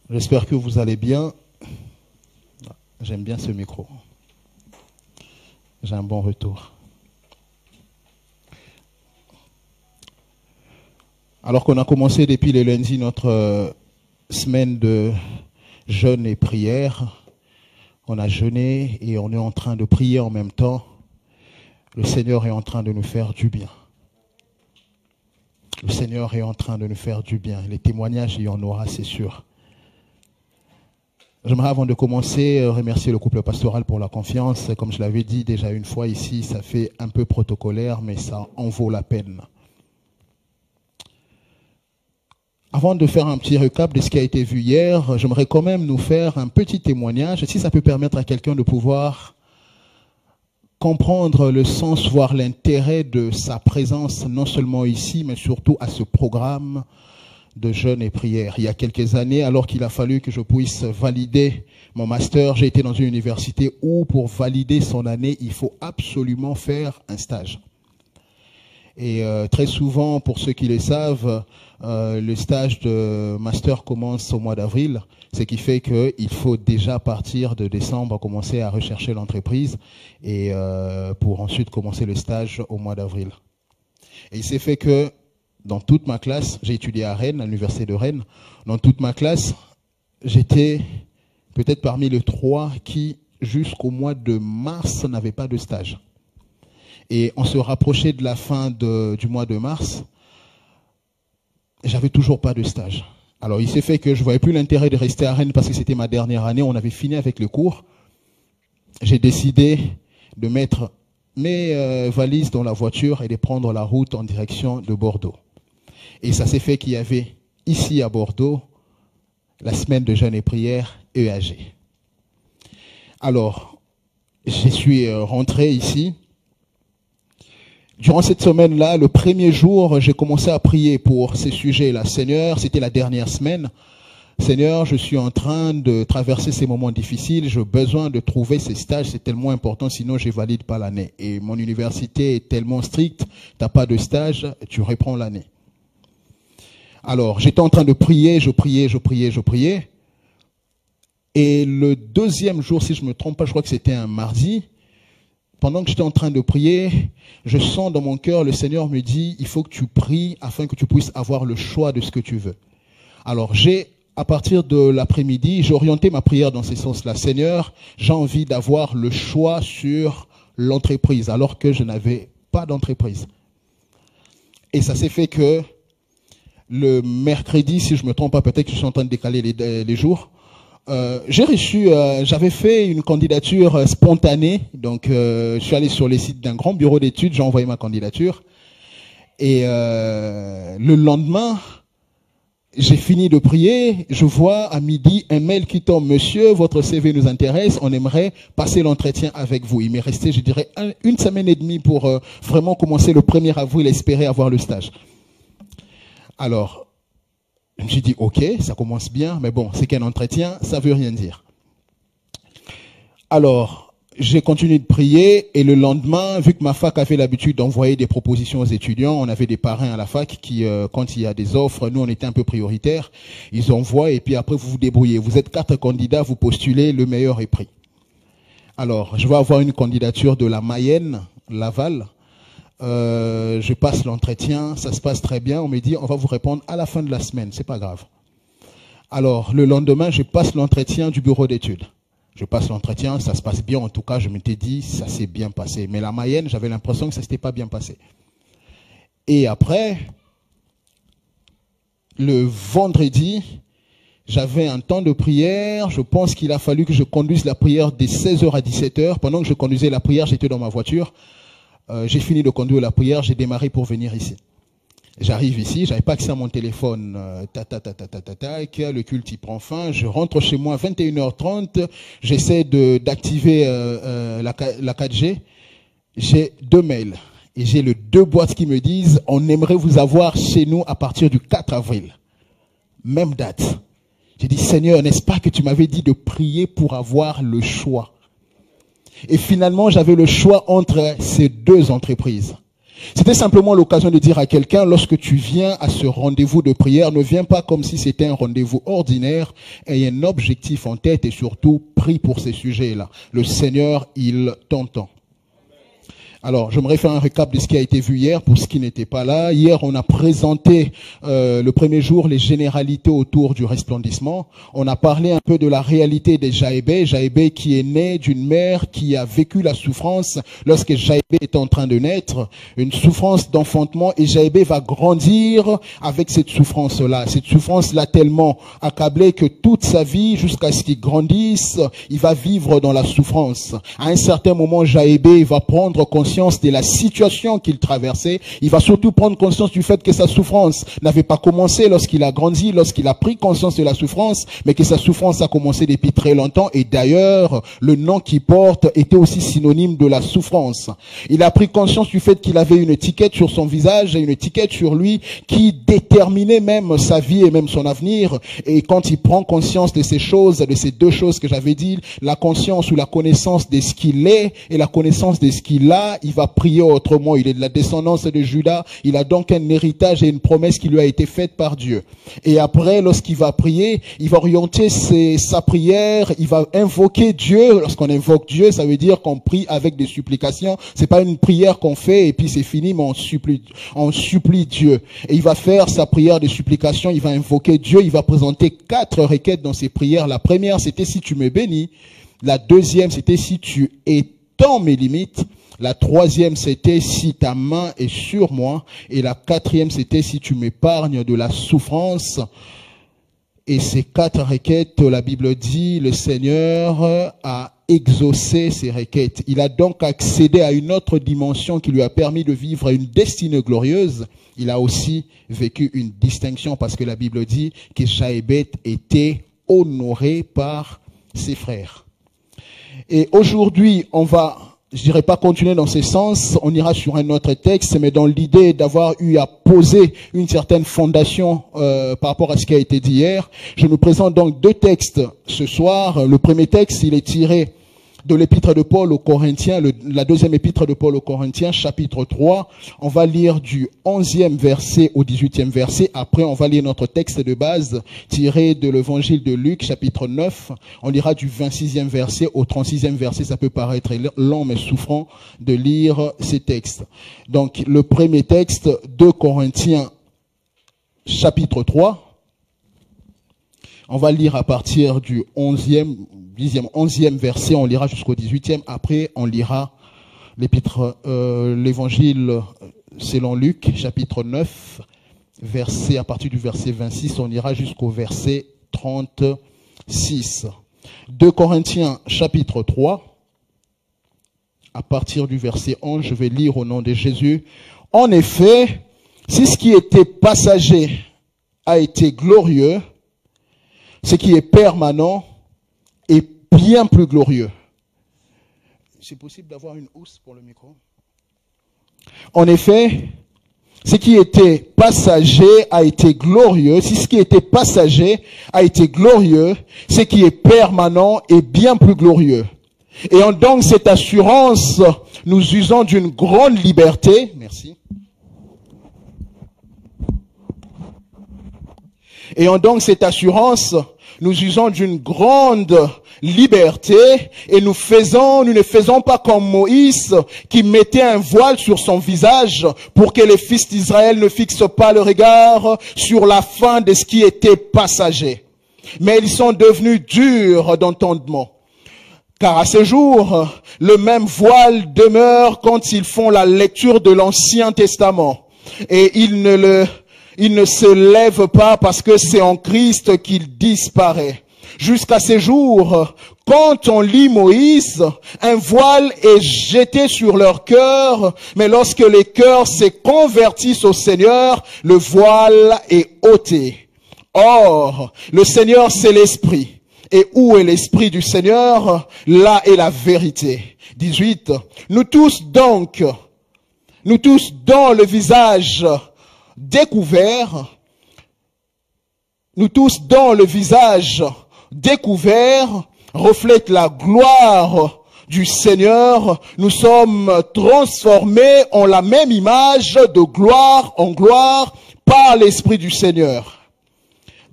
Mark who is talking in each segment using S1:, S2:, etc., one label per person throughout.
S1: J'espère que vous allez bien. J'aime bien ce micro. J'ai un bon retour. Alors qu'on a commencé depuis le lundi notre semaine de jeûne et prière, on a jeûné et on est en train de prier en même temps. Le Seigneur est en train de nous faire du bien. Le Seigneur est en train de nous faire du bien. Les témoignages, il y en aura, c'est sûr. J'aimerais, avant de commencer, remercier le couple pastoral pour la confiance. Comme je l'avais dit déjà une fois ici, ça fait un peu protocolaire, mais ça en vaut la peine. Avant de faire un petit récap de ce qui a été vu hier, j'aimerais quand même nous faire un petit témoignage, si ça peut permettre à quelqu'un de pouvoir comprendre le sens, voire l'intérêt de sa présence, non seulement ici, mais surtout à ce programme de jeûne et prière. Il y a quelques années, alors qu'il a fallu que je puisse valider mon master, j'ai été dans une université où, pour valider son année, il faut absolument faire un stage. Et très souvent, pour ceux qui le savent, le stage de master commence au mois d'avril, ce qui fait qu'il faut déjà, à partir de décembre, commencer à rechercher l'entreprise et pour ensuite commencer le stage au mois d'avril. Et il s'est fait que dans toute ma classe, j'ai étudié à Rennes, à l'université de Rennes, dans toute ma classe, j'étais peut-être parmi les 3 qui, jusqu'au mois de mars, n'avaient pas de stage. Et on se rapprochait de la fin du mois de mars, j'avais toujours pas de stage. Alors il s'est fait que je voyais plus l'intérêt de rester à Rennes parce que c'était ma dernière année, on avait fini avec le cours. J'ai décidé de mettre mes valises dans la voiture et de prendre la route en direction de Bordeaux. Et ça s'est fait qu'il y avait ici à Bordeaux la semaine de jeûne et prière EAG. Alors, je suis rentré ici. Durant cette semaine-là, le premier jour, j'ai commencé à prier pour ces sujets-là. Seigneur, c'était la dernière semaine. Seigneur, je suis en train de traverser ces moments difficiles. J'ai besoin de trouver ces stages. C'est tellement important, sinon je valide pas l'année. Et mon université est tellement stricte. T'as pas de stage, tu reprends l'année. Alors, j'étais en train de prier, je priais. Et le deuxième jour, si je ne me trompe pas, je crois que c'était un mardi, pendant que j'étais en train de prier, je sens dans mon cœur, le Seigneur me dit, il faut que tu pries afin que tu puisses avoir le choix de ce que tu veux. Alors, à partir de l'après-midi, j'ai orienté ma prière dans ce sens-là. Seigneur, j'ai envie d'avoir le choix sur l'entreprise, alors que je n'avais pas d'entreprise. Et ça s'est fait que le mercredi, si je ne me trompe pas, peut-être que je suis en train de décaler les jours, j'avais fait une candidature spontanée, donc je suis allé sur les sites d'un grand bureau d'études, j'ai envoyé ma candidature, et le lendemain, j'ai fini de prier, je vois à midi un mail qui tombe, monsieur, votre CV nous intéresse, on aimerait passer l'entretien avec vous. Il m'est resté, je dirais, une semaine et demie pour vraiment commencer le 1er avril et espérer avoir le stage. Alors, je me suis dit, ok, ça commence bien, mais bon, c'est qu'un entretien, ça veut rien dire. Alors, j'ai continué de prier et le lendemain, vu que ma fac avait l'habitude d'envoyer des propositions aux étudiants, on avait des parrains à la fac qui, quand il y a des offres, nous on était un peu prioritaires, ils envoient et puis après vous vous débrouillez. Vous êtes 4 candidats, vous postulez, le meilleur est pris. Alors, je vais avoir une candidature de la Mayenne, Laval. Je passe l'entretien, ça se passe très bien, on me dit on va vous répondre à la fin de la semaine, c'est pas grave. Alors le lendemain, je passe l'entretien du bureau d'études. Je passe l'entretien, ça se passe bien, en tout cas je m'étais dit ça s'est bien passé. Mais la Mayenne, j'avais l'impression que ça s'était pas bien passé. Et après, le vendredi, j'avais un temps de prière, je pense qu'il a fallu que je conduise la prière de 16h à 17h. Pendant que je conduisais la prière, j'étais dans ma voiture. J'ai fini de conduire la prière, j'ai démarré pour venir ici. J'arrive ici, j'avais pas accès à mon téléphone, le culte il prend fin, je rentre chez moi 21h30, j'essaie d'activer la 4G, j'ai 2 mails et j'ai 2 boîtes qui me disent on aimerait vous avoir chez nous à partir du 4 avril. Même date. J'ai dit Seigneur, n'est-ce pas que tu m'avais dit de prier pour avoir le choix? Et finalement, j'avais le choix entre ces 2 entreprises. C'était simplement l'occasion de dire à quelqu'un, lorsque tu viens à ce rendez-vous de prière, ne viens pas comme si c'était un rendez-vous ordinaire, aie un objectif en tête et surtout prie pour ces sujets-là. Le Seigneur, il t'entend. Alors, j'aimerais faire un récap de ce qui a été vu hier pour ceux qui n'étaient pas là. Hier, on a présenté le premier jour les généralités autour du resplendissement. On a parlé un peu de la réalité de Jaébé. Jaébé qui est né d'une mère qui a vécu la souffrance lorsque Jaébé est en train de naître, une souffrance d'enfantement, et Jaébé va grandir avec cette souffrance-là. Cette souffrance l'a tellement accablé que toute sa vie, jusqu'à ce qu'il grandisse, il va vivre dans la souffrance. À un certain moment, Jaébé va prendre conscience de la situation qu'il traversait. Il va surtout prendre conscience du fait que sa souffrance n'avait pas commencé lorsqu'il a grandi, lorsqu'il a pris conscience de la souffrance, mais que sa souffrance a commencé depuis très longtemps. Et d'ailleurs, le nom qu'il porte était aussi synonyme de la souffrance. Il a pris conscience du fait qu'il avait une étiquette sur son visage et une étiquette sur lui qui déterminait même sa vie et même son avenir. Et quand il prend conscience de ces choses, de ces deux choses que j'avais dit, la conscience ou la connaissance de ce qu'il est et la connaissance de ce qu'il a, il va prier autrement. Il est de la descendance de Judas. Il a donc un héritage et une promesse qui lui a été faite par Dieu. Et après, lorsqu'il va prier, il va orienter sa prière. Il va invoquer Dieu. Lorsqu'on invoque Dieu, ça veut dire qu'on prie avec des supplications. C'est pas une prière qu'on fait et puis c'est fini, mais on supplie Dieu. Et il va faire sa prière de supplication. Il va invoquer Dieu. Il va présenter 4 requêtes dans ses prières. La première, c'était si tu me bénis. La deuxième, c'était si tu étends mes limites. La troisième, c'était si ta main est sur moi. Et la quatrième, c'était si tu m'épargnes de la souffrance. Et ces 4 requêtes, la Bible dit, le Seigneur a exaucé ces requêtes. Il a donc accédé à une autre dimension qui lui a permis de vivre une destinée glorieuse. Il a aussi vécu une distinction parce que la Bible dit que Jaébé était honoré par ses frères. Et aujourd'hui, on va, je dirais pas continuer dans ce sens, on ira sur un autre texte, mais dans l'idée d'avoir eu à poser une certaine fondation par rapport à ce qui a été dit hier, je nous présente donc 2 textes ce soir. Le premier texte, il est tiré de l'épître de Paul aux Corinthiens, la deuxième épître de Paul aux Corinthiens, chapitre 3. On va lire du 11e verset au 18e verset. Après, on va lire notre texte de base tiré de l'évangile de Luc, chapitre 9. On lira du 26e verset au 36e verset. Ça peut paraître long, mais souffrant de lire ces textes. Donc, le premier texte, 2 Corinthiens, chapitre 3. On va lire à partir du 11e verset, on lira jusqu'au 18e. Après, on lira l'évangile selon Luc, chapitre 9, à partir du verset 26, on ira jusqu'au verset 36. 2 Corinthiens, chapitre 3, à partir du verset 11, je vais lire au nom de Jésus. En effet, si ce qui était passager a été glorieux, ce qui est permanent est bien plus glorieux. C'est possible d'avoir une housse pour le micro? En effet, ce qui était passager a été glorieux. Si ce qui était passager a été glorieux, ce qui est permanent est bien plus glorieux. Et en donc cette assurance, nous usons d'une grande liberté. Merci. Et en donc cette assurance, nous usons d'une grande liberté et nous ne faisons pas comme Moïse qui mettait un voile sur son visage pour que les fils d'Israël ne fixent pas le regard sur la fin de ce qui était passager. Mais ils sont devenus durs d'entendement. Car à ce jour, le même voile demeure quand ils font la lecture de l'Ancien Testament. Et ils ne se lèvent pas parce que c'est en Christ qu'il disparaît. Jusqu'à ces jours, quand on lit Moïse, un voile est jeté sur leur cœur, mais lorsque les cœurs se convertissent au Seigneur, le voile est ôté. Or, le Seigneur, c'est l'Esprit. Et où est l'Esprit du Seigneur? Là est la vérité. 18. Nous tous dont le visage découvert, reflète la gloire du Seigneur, nous sommes transformés en la même image de gloire en gloire par l'Esprit du Seigneur.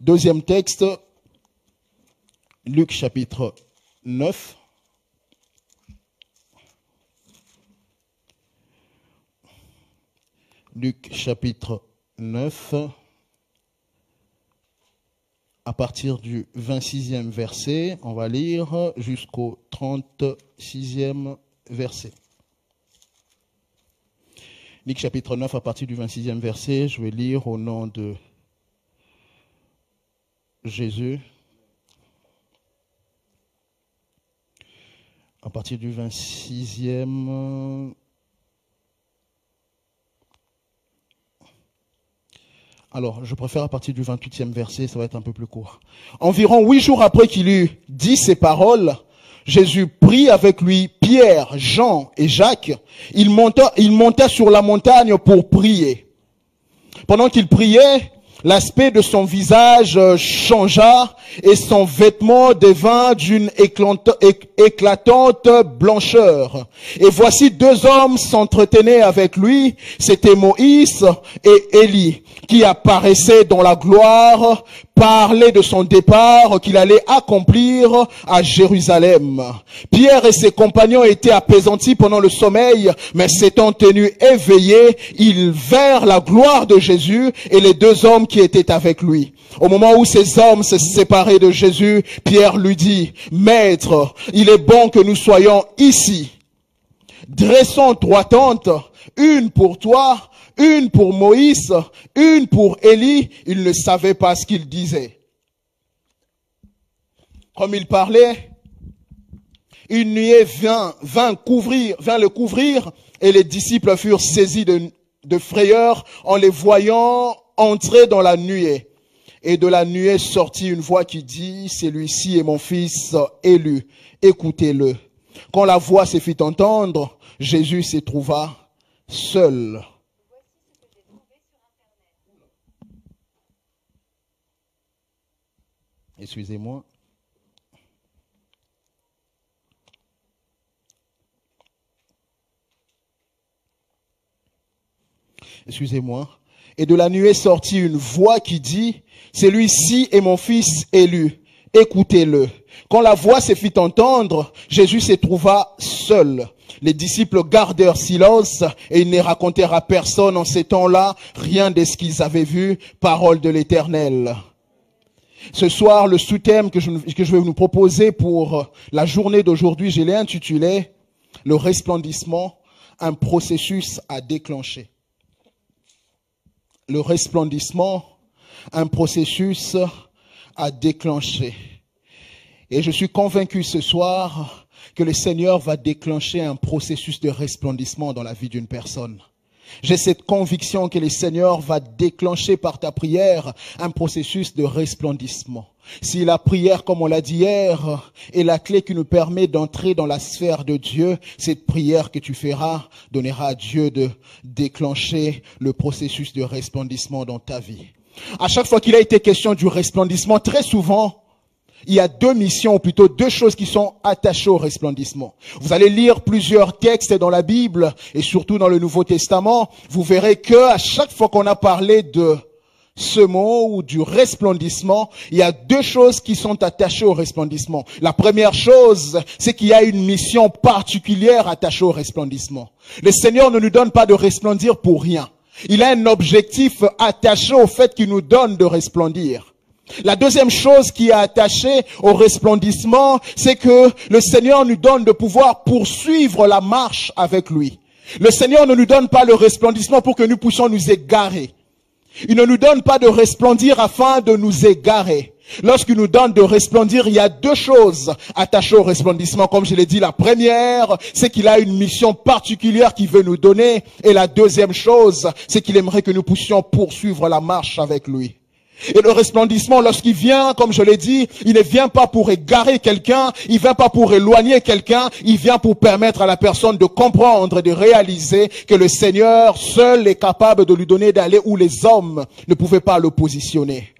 S1: Deuxième texte, Luc chapitre 9. Luc chapitre 9, à partir du 26e verset, on va lire jusqu'au 36e verset. Luc chapitre 9, à partir du 26e verset, je vais lire au nom de Jésus. À partir du 26e... Alors, je préfère à partir du 28e verset, ça va être un peu plus court. Environ 8 jours après qu'il eut dit ces paroles, Jésus prit avec lui Pierre, Jean et Jacques. Il monta sur la montagne pour prier. Pendant qu'il priait, l'aspect de son visage changea et son vêtement devint d'une éclatante blancheur. Et voici deux hommes s'entretenaient avec lui, c'étaient Moïse et Élie, qui apparaissaient dans la gloire, parlaient de son départ qu'il allait accomplir à Jérusalem. Pierre et ses compagnons étaient apaisantis pendant le sommeil, mais s'étant tenus éveillés, ils vinrent la gloire de Jésus et les deux hommes qui étaient avec lui. Au moment où ces hommes se séparaient de Jésus, Pierre lui dit, « Maître, il est bon que nous soyons ici. Dressons 3 tentes, une pour toi, une pour Moïse, une pour Élie. » Il ne savait pas ce qu'il disait. Comme il parlait, une nuée vint le couvrir, et les disciples furent saisis de frayeur en les voyant entrer dans la nuée. Et de la nuée sortit une voix qui dit, « Celui-ci est mon fils élu, écoutez-le. » Quand la voix se fit entendre, Jésus se trouva seul. Excusez-moi. Excusez-moi. Et de la nuée sortit une voix qui dit, « Celui-ci est mon fils élu, écoutez-le. » Quand la voix se fit entendre, Jésus se trouva seul. Les disciples gardèrent silence et ils ne racontèrent à personne en ces temps-là rien de ce qu'ils avaient vu, parole de l'Éternel. Ce soir, le sous-thème que je vais vous proposer pour la journée d'aujourd'hui, je l'ai intitulé « Le resplendissement, un processus à déclencher ». Le resplendissement, un processus à déclencher. Et je suis convaincu ce soir que le Seigneur va déclencher un processus de resplendissement dans la vie d'une personne. J'ai cette conviction que le Seigneur va déclencher par ta prière un processus de resplendissement. Si la prière, comme on l'a dit hier, est la clé qui nous permet d'entrer dans la sphère de Dieu, cette prière que tu feras donnera à Dieu de déclencher le processus de resplendissement dans ta vie. À chaque fois qu'il a été question du resplendissement, très souvent, il y a 2 missions, ou plutôt 2 choses qui sont attachées au resplendissement. Vous allez lire plusieurs textes dans la Bible et surtout dans le Nouveau Testament. Vous verrez que à chaque fois qu'on a parlé de ce mot ou du resplendissement, il y a 2 choses qui sont attachées au resplendissement. La première chose, c'est qu'il y a une mission particulière attachée au resplendissement. Le Seigneur ne nous donne pas de resplendir pour rien. Il a un objectif attaché au fait qu'il nous donne de resplendir. La deuxième chose qui est attachée au resplendissement, c'est que le Seigneur nous donne de pouvoir poursuivre la marche avec lui. Le Seigneur ne nous donne pas le resplendissement pour que nous puissions nous égarer. Il ne nous donne pas de resplendir afin de nous égarer. Lorsqu'il nous donne de resplendir, il y a 2 choses attachées au resplendissement. Comme je l'ai dit, la première, c'est qu'il a une mission particulière qu'il veut nous donner. Et la deuxième chose, c'est qu'il aimerait que nous puissions poursuivre la marche avec lui. Et le resplendissement, lorsqu'il vient, comme je l'ai dit, il ne vient pas pour égarer quelqu'un, il vient pas pour éloigner quelqu'un, il vient pour permettre à la personne de comprendre et de réaliser que le Seigneur seul est capable de lui donner d'aller où les hommes ne pouvaient pas le positionner.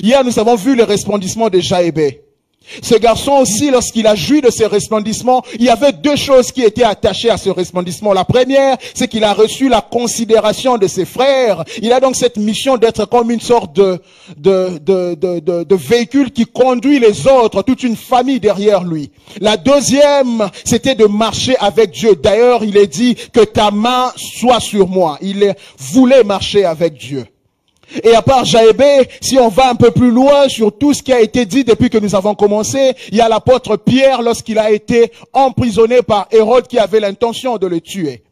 S1: Hier, nous avons vu le resplendissement de Jaébé. Ce garçon aussi, lorsqu'il a joui de ce resplendissement, il y avait deux choses qui étaient attachées à ce resplendissement. La première, c'est qu'il a reçu la considération de ses frères. Il a donc cette mission d'être comme une sorte de véhicule qui conduit les autres, toute une famille derrière lui. La deuxième, c'était de marcher avec Dieu. D'ailleurs, il est dit que ta main soit sur moi. Il voulait marcher avec Dieu. Et à part Jaébé, si on va un peu plus loin sur tout ce qui a été dit depuis que nous avons commencé, il y a l'apôtre Pierre lorsqu'il a été emprisonné par Hérode qui avait l'intention de le tuer.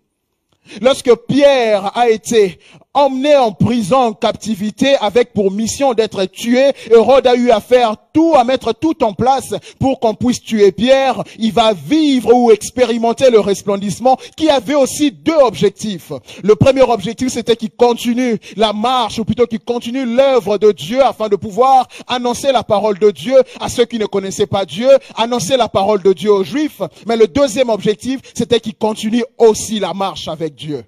S1: Lorsque Pierre a été emmené en prison, en captivité, avec pour mission d'être tué, Hérode a eu à faire tout, à mettre tout en place pour qu'on puisse tuer Pierre. Il va vivre ou expérimenter le resplendissement qui avait aussi deux objectifs. Le premier objectif, c'était qu'il continue la marche, ou plutôt qu'il continue l'œuvre de Dieu afin de pouvoir annoncer la parole de Dieu à ceux qui ne connaissaient pas Dieu, annoncer la parole de Dieu aux Juifs. Mais le deuxième objectif, c'était qu'il continue aussi la marche avec Dieu.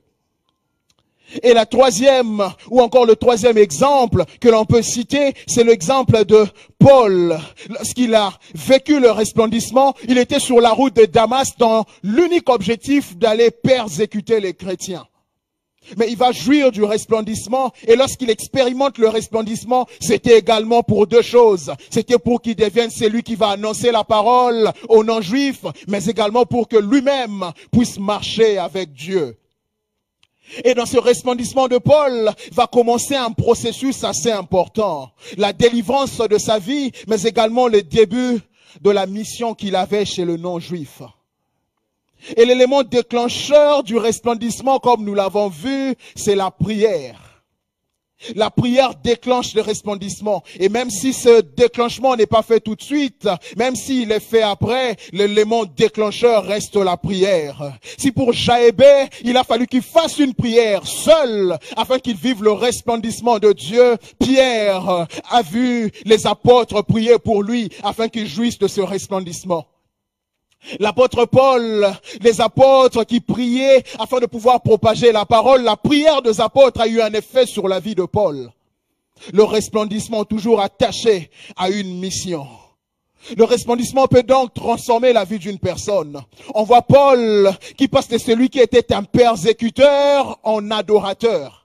S1: Et la troisième, ou encore le troisième exemple que l'on peut citer, c'est l'exemple de Paul. Lorsqu'il a vécu le resplendissement, il était sur la route de Damas dans l'unique objectif d'aller persécuter les chrétiens. Mais il va jouir du resplendissement, et lorsqu'il expérimente le resplendissement, c'était également pour deux choses. C'était pour qu'il devienne celui qui va annoncer la parole aux non-juifs, mais également pour que lui-même puisse marcher avec Dieu. Et dans ce resplendissement de Paul va commencer un processus assez important. La délivrance de sa vie, mais également le début de la mission qu'il avait chez le non-juif. Et l'élément déclencheur du resplendissement, comme nous l'avons vu, c'est la prière. La prière déclenche le resplendissement. Et même si ce déclenchement n'est pas fait tout de suite, même s'il est fait après, l'élément déclencheur reste la prière. Si pour Jaébé, il a fallu qu'il fasse une prière seul afin qu'il vive le resplendissement de Dieu, Pierre a vu les apôtres prier pour lui afin qu'il jouisse de ce resplendissement. L'apôtre Paul, les apôtres qui priaient afin de pouvoir propager la parole, la prière des apôtres a eu un effet sur la vie de Paul. Le resplendissement toujours attaché à une mission. Le resplendissement peut donc transformer la vie d'une personne. On voit Paul qui passe de celui qui était un persécuteur en adorateur.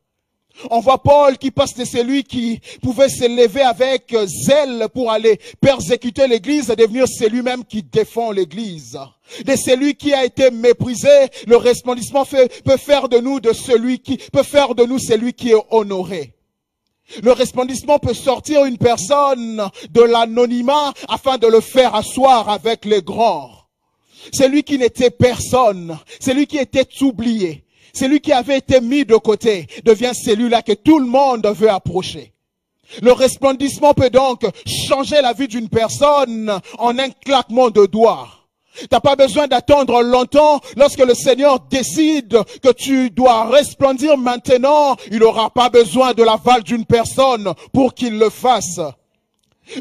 S1: On voit Paul qui passe de celui qui pouvait s'élever avec zèle pour aller persécuter l'église à devenir celui-même qui défend l'église. De celui qui a été méprisé, le resplendissement peut faire de nous celui qui est honoré. Le resplendissement peut sortir une personne de l'anonymat afin de le faire asseoir avec les grands. Celui qui n'était personne, celui qui était oublié. Celui qui avait été mis de côté devient celui-là que tout le monde veut approcher. Le resplendissement peut donc changer la vie d'une personne en un claquement de doigts. T'as pas besoin d'attendre longtemps. Lorsque le Seigneur décide que tu dois resplendir maintenant, il n'aura pas besoin de l'aval d'une personne pour qu'il le fasse.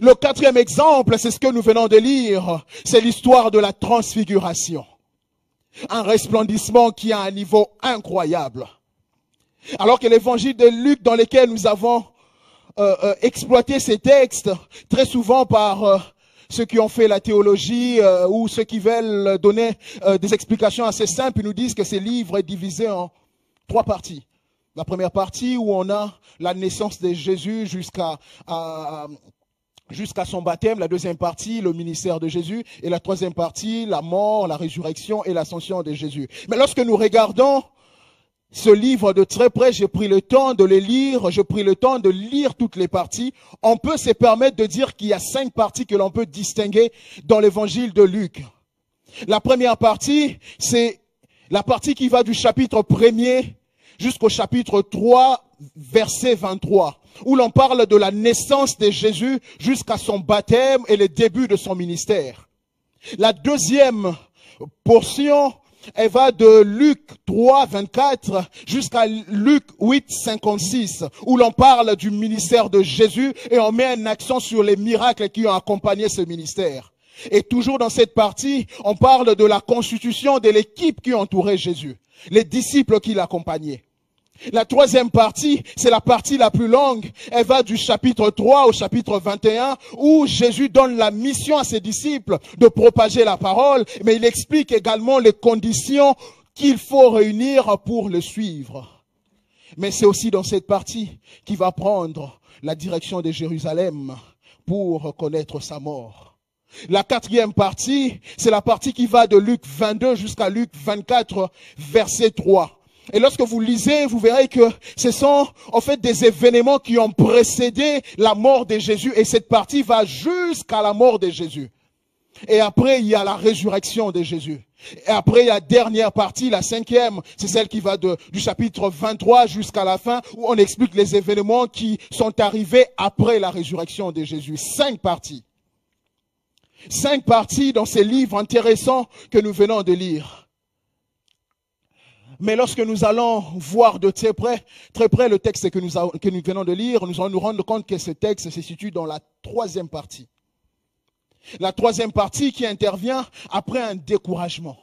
S1: Le quatrième exemple, c'est ce que nous venons de lire. C'est l'histoire de la transfiguration. Un resplendissement qui a un niveau incroyable. Alors que l'évangile de Luc, dans lequel nous avons exploité ces textes, très souvent par ceux qui ont fait la théologie ou ceux qui veulent donner des explications assez simples, ils nous disent que ce livre est divisé en trois parties. La première partie où on a la naissance de Jésus jusqu'à son baptême, la deuxième partie, le ministère de Jésus, et la troisième partie, la mort, la résurrection et l'ascension de Jésus. Mais lorsque nous regardons ce livre de très près, j'ai pris le temps de le lire, j'ai pris le temps de lire toutes les parties, on peut se permettre de dire qu'il y a 5 parties que l'on peut distinguer dans l'évangile de Luc. La première partie, c'est la partie qui va du chapitre 1er jusqu'au chapitre 3, verset 23. Où l'on parle de la naissance de Jésus jusqu'à son baptême et le début de son ministère. La deuxième portion, elle va de Luc 3, 24 jusqu'à Luc 8, 56, où l'on parle du ministère de Jésus et on met un accent sur les miracles qui ont accompagné ce ministère. Et toujours dans cette partie, on parle de la constitution de l'équipe qui entourait Jésus, les disciples qui l'accompagnaient. La troisième partie, c'est la partie la plus longue. Elle va du chapitre 3 au chapitre 21, où Jésus donne la mission à ses disciples de propager la parole, mais il explique également les conditions qu'il faut réunir pour le suivre. Mais c'est aussi dans cette partie qu'il va prendre la direction de Jérusalem pour connaître sa mort. La quatrième partie, c'est la partie qui va de Luc 22 jusqu'à Luc 24, verset 3. Et lorsque vous lisez, vous verrez que ce sont en fait des événements qui ont précédé la mort de Jésus, et cette partie va jusqu'à la mort de Jésus. Et après, il y a la résurrection de Jésus. Et après, il y a la dernière partie, la cinquième, c'est celle qui va du chapitre 23 jusqu'à la fin, où on explique les événements qui sont arrivés après la résurrection de Jésus. 5 parties. 5 parties dans ces livres intéressants que nous venons de lire. Mais lorsque nous allons voir de très près le texte que nous venons de lire, nous allons nous rendre compte que ce texte se situe dans la troisième partie. La troisième partie qui intervient après un découragement.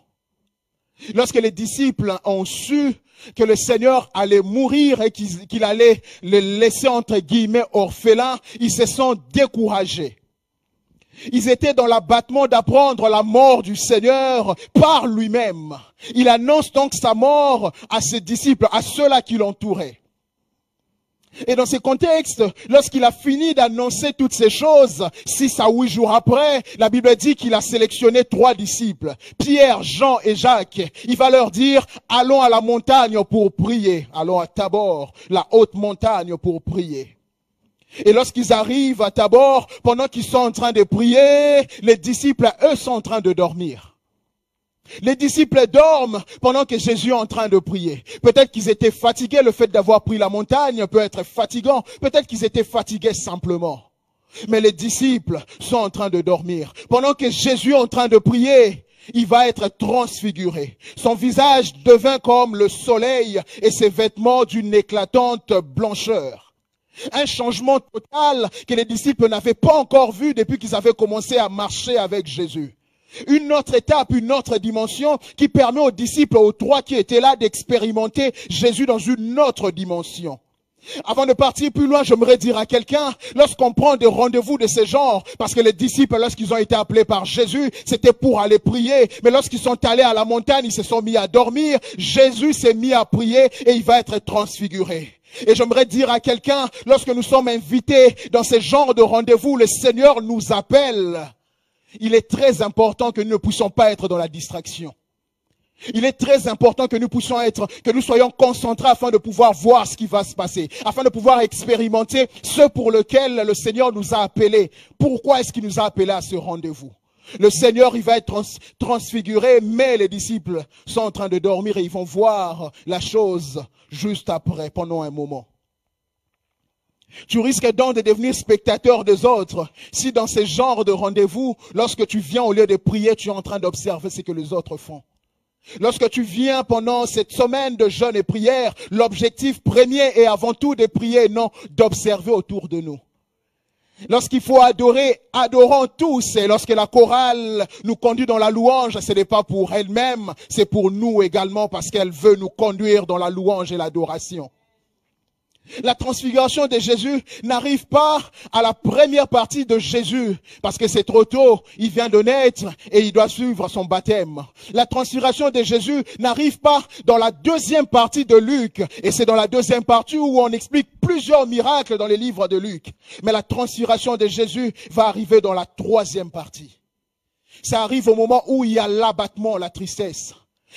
S1: Lorsque les disciples ont su que le Seigneur allait mourir et qu'il allait les laisser entre guillemets orphelins, ils se sont découragés. Ils étaient dans l'abattement d'apprendre la mort du Seigneur par lui-même. Il annonce donc sa mort à ses disciples, à ceux-là qui l'entouraient. Et dans ce contexte, lorsqu'il a fini d'annoncer toutes ces choses, 6 à 8 jours après, la Bible dit qu'il a sélectionné 3 disciples, Pierre, Jean et Jacques. Il va leur dire, allons à la montagne pour prier. Allons à Tabor, la haute montagne pour prier. Et lorsqu'ils arrivent à Tabor, pendant qu'ils sont en train de prier, les disciples, eux, sont en train de dormir. Les disciples dorment pendant que Jésus est en train de prier. Peut-être qu'ils étaient fatigués, le fait d'avoir pris la montagne peut être fatigant. Peut-être qu'ils étaient fatigués simplement. Mais les disciples sont en train de dormir. Pendant que Jésus est en train de prier, il va être transfiguré. Son visage devint comme le soleil et ses vêtements d'une éclatante blancheur. Un changement total que les disciples n'avaient pas encore vu depuis qu'ils avaient commencé à marcher avec Jésus. Une autre étape, une autre dimension qui permet aux disciples, aux 3 qui étaient là, d'expérimenter Jésus dans une autre dimension. Avant de partir plus loin, j'aimerais dire à quelqu'un, lorsqu'on prend des rendez-vous de ce genre, parce que les disciples, lorsqu'ils ont été appelés par Jésus, c'était pour aller prier, mais lorsqu'ils sont allés à la montagne, ils se sont mis à dormir, Jésus s'est mis à prier et il va être transfiguré. Et j'aimerais dire à quelqu'un, lorsque nous sommes invités dans ce genre de rendez-vous, le Seigneur nous appelle. Il est très important que nous ne puissions pas être dans la distraction. Il est très important que nous soyons concentrés afin de pouvoir voir ce qui va se passer, afin de pouvoir expérimenter ce pour lequel le Seigneur nous a appelés. Pourquoi est-ce qu'il nous a appelés à ce rendez-vous? Le Seigneur, il va être transfiguré, mais les disciples sont en train de dormir et ils vont voir la chose juste après, pendant un moment. Tu risques donc de devenir spectateur des autres si dans ce genre de rendez-vous, lorsque tu viens au lieu de prier, tu es en train d'observer ce que les autres font. Lorsque tu viens pendant cette semaine de jeûne et prière, l'objectif premier est avant tout de prier et non d'observer autour de nous. Lorsqu'il faut adorer, adorons tous. Et lorsque la chorale nous conduit dans la louange, ce n'est pas pour elle-même, c'est pour nous également parce qu'elle veut nous conduire dans la louange et l'adoration. La transfiguration de Jésus n'arrive pas à la première partie de Jésus parce que c'est trop tôt, il vient de naître et il doit suivre son baptême. La transfiguration de Jésus n'arrive pas dans la deuxième partie de Luc et c'est dans la deuxième partie où on explique plusieurs miracles dans les livres de Luc. Mais la transfiguration de Jésus va arriver dans la troisième partie. Ça arrive au moment où il y a l'abattement, la tristesse.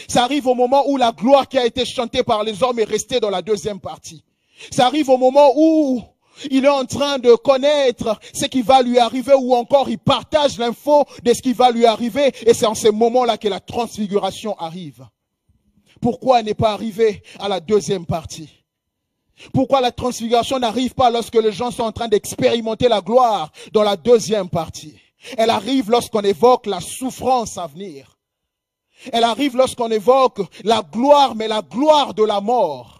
S1: Ça arrive au moment où la gloire qui a été chantée par les hommes est restée dans la deuxième partie. Ça arrive au moment où il est en train de connaître ce qui va lui arriver ou encore il partage l'info de ce qui va lui arriver et c'est en ce moment-là que la transfiguration arrive. Pourquoi elle n'est pas arrivée à la deuxième partie? Pourquoi la transfiguration n'arrive pas lorsque les gens sont en train d'expérimenter la gloire dans la deuxième partie? Elle arrive lorsqu'on évoque la souffrance à venir. Elle arrive lorsqu'on évoque la gloire, mais la gloire de la mort.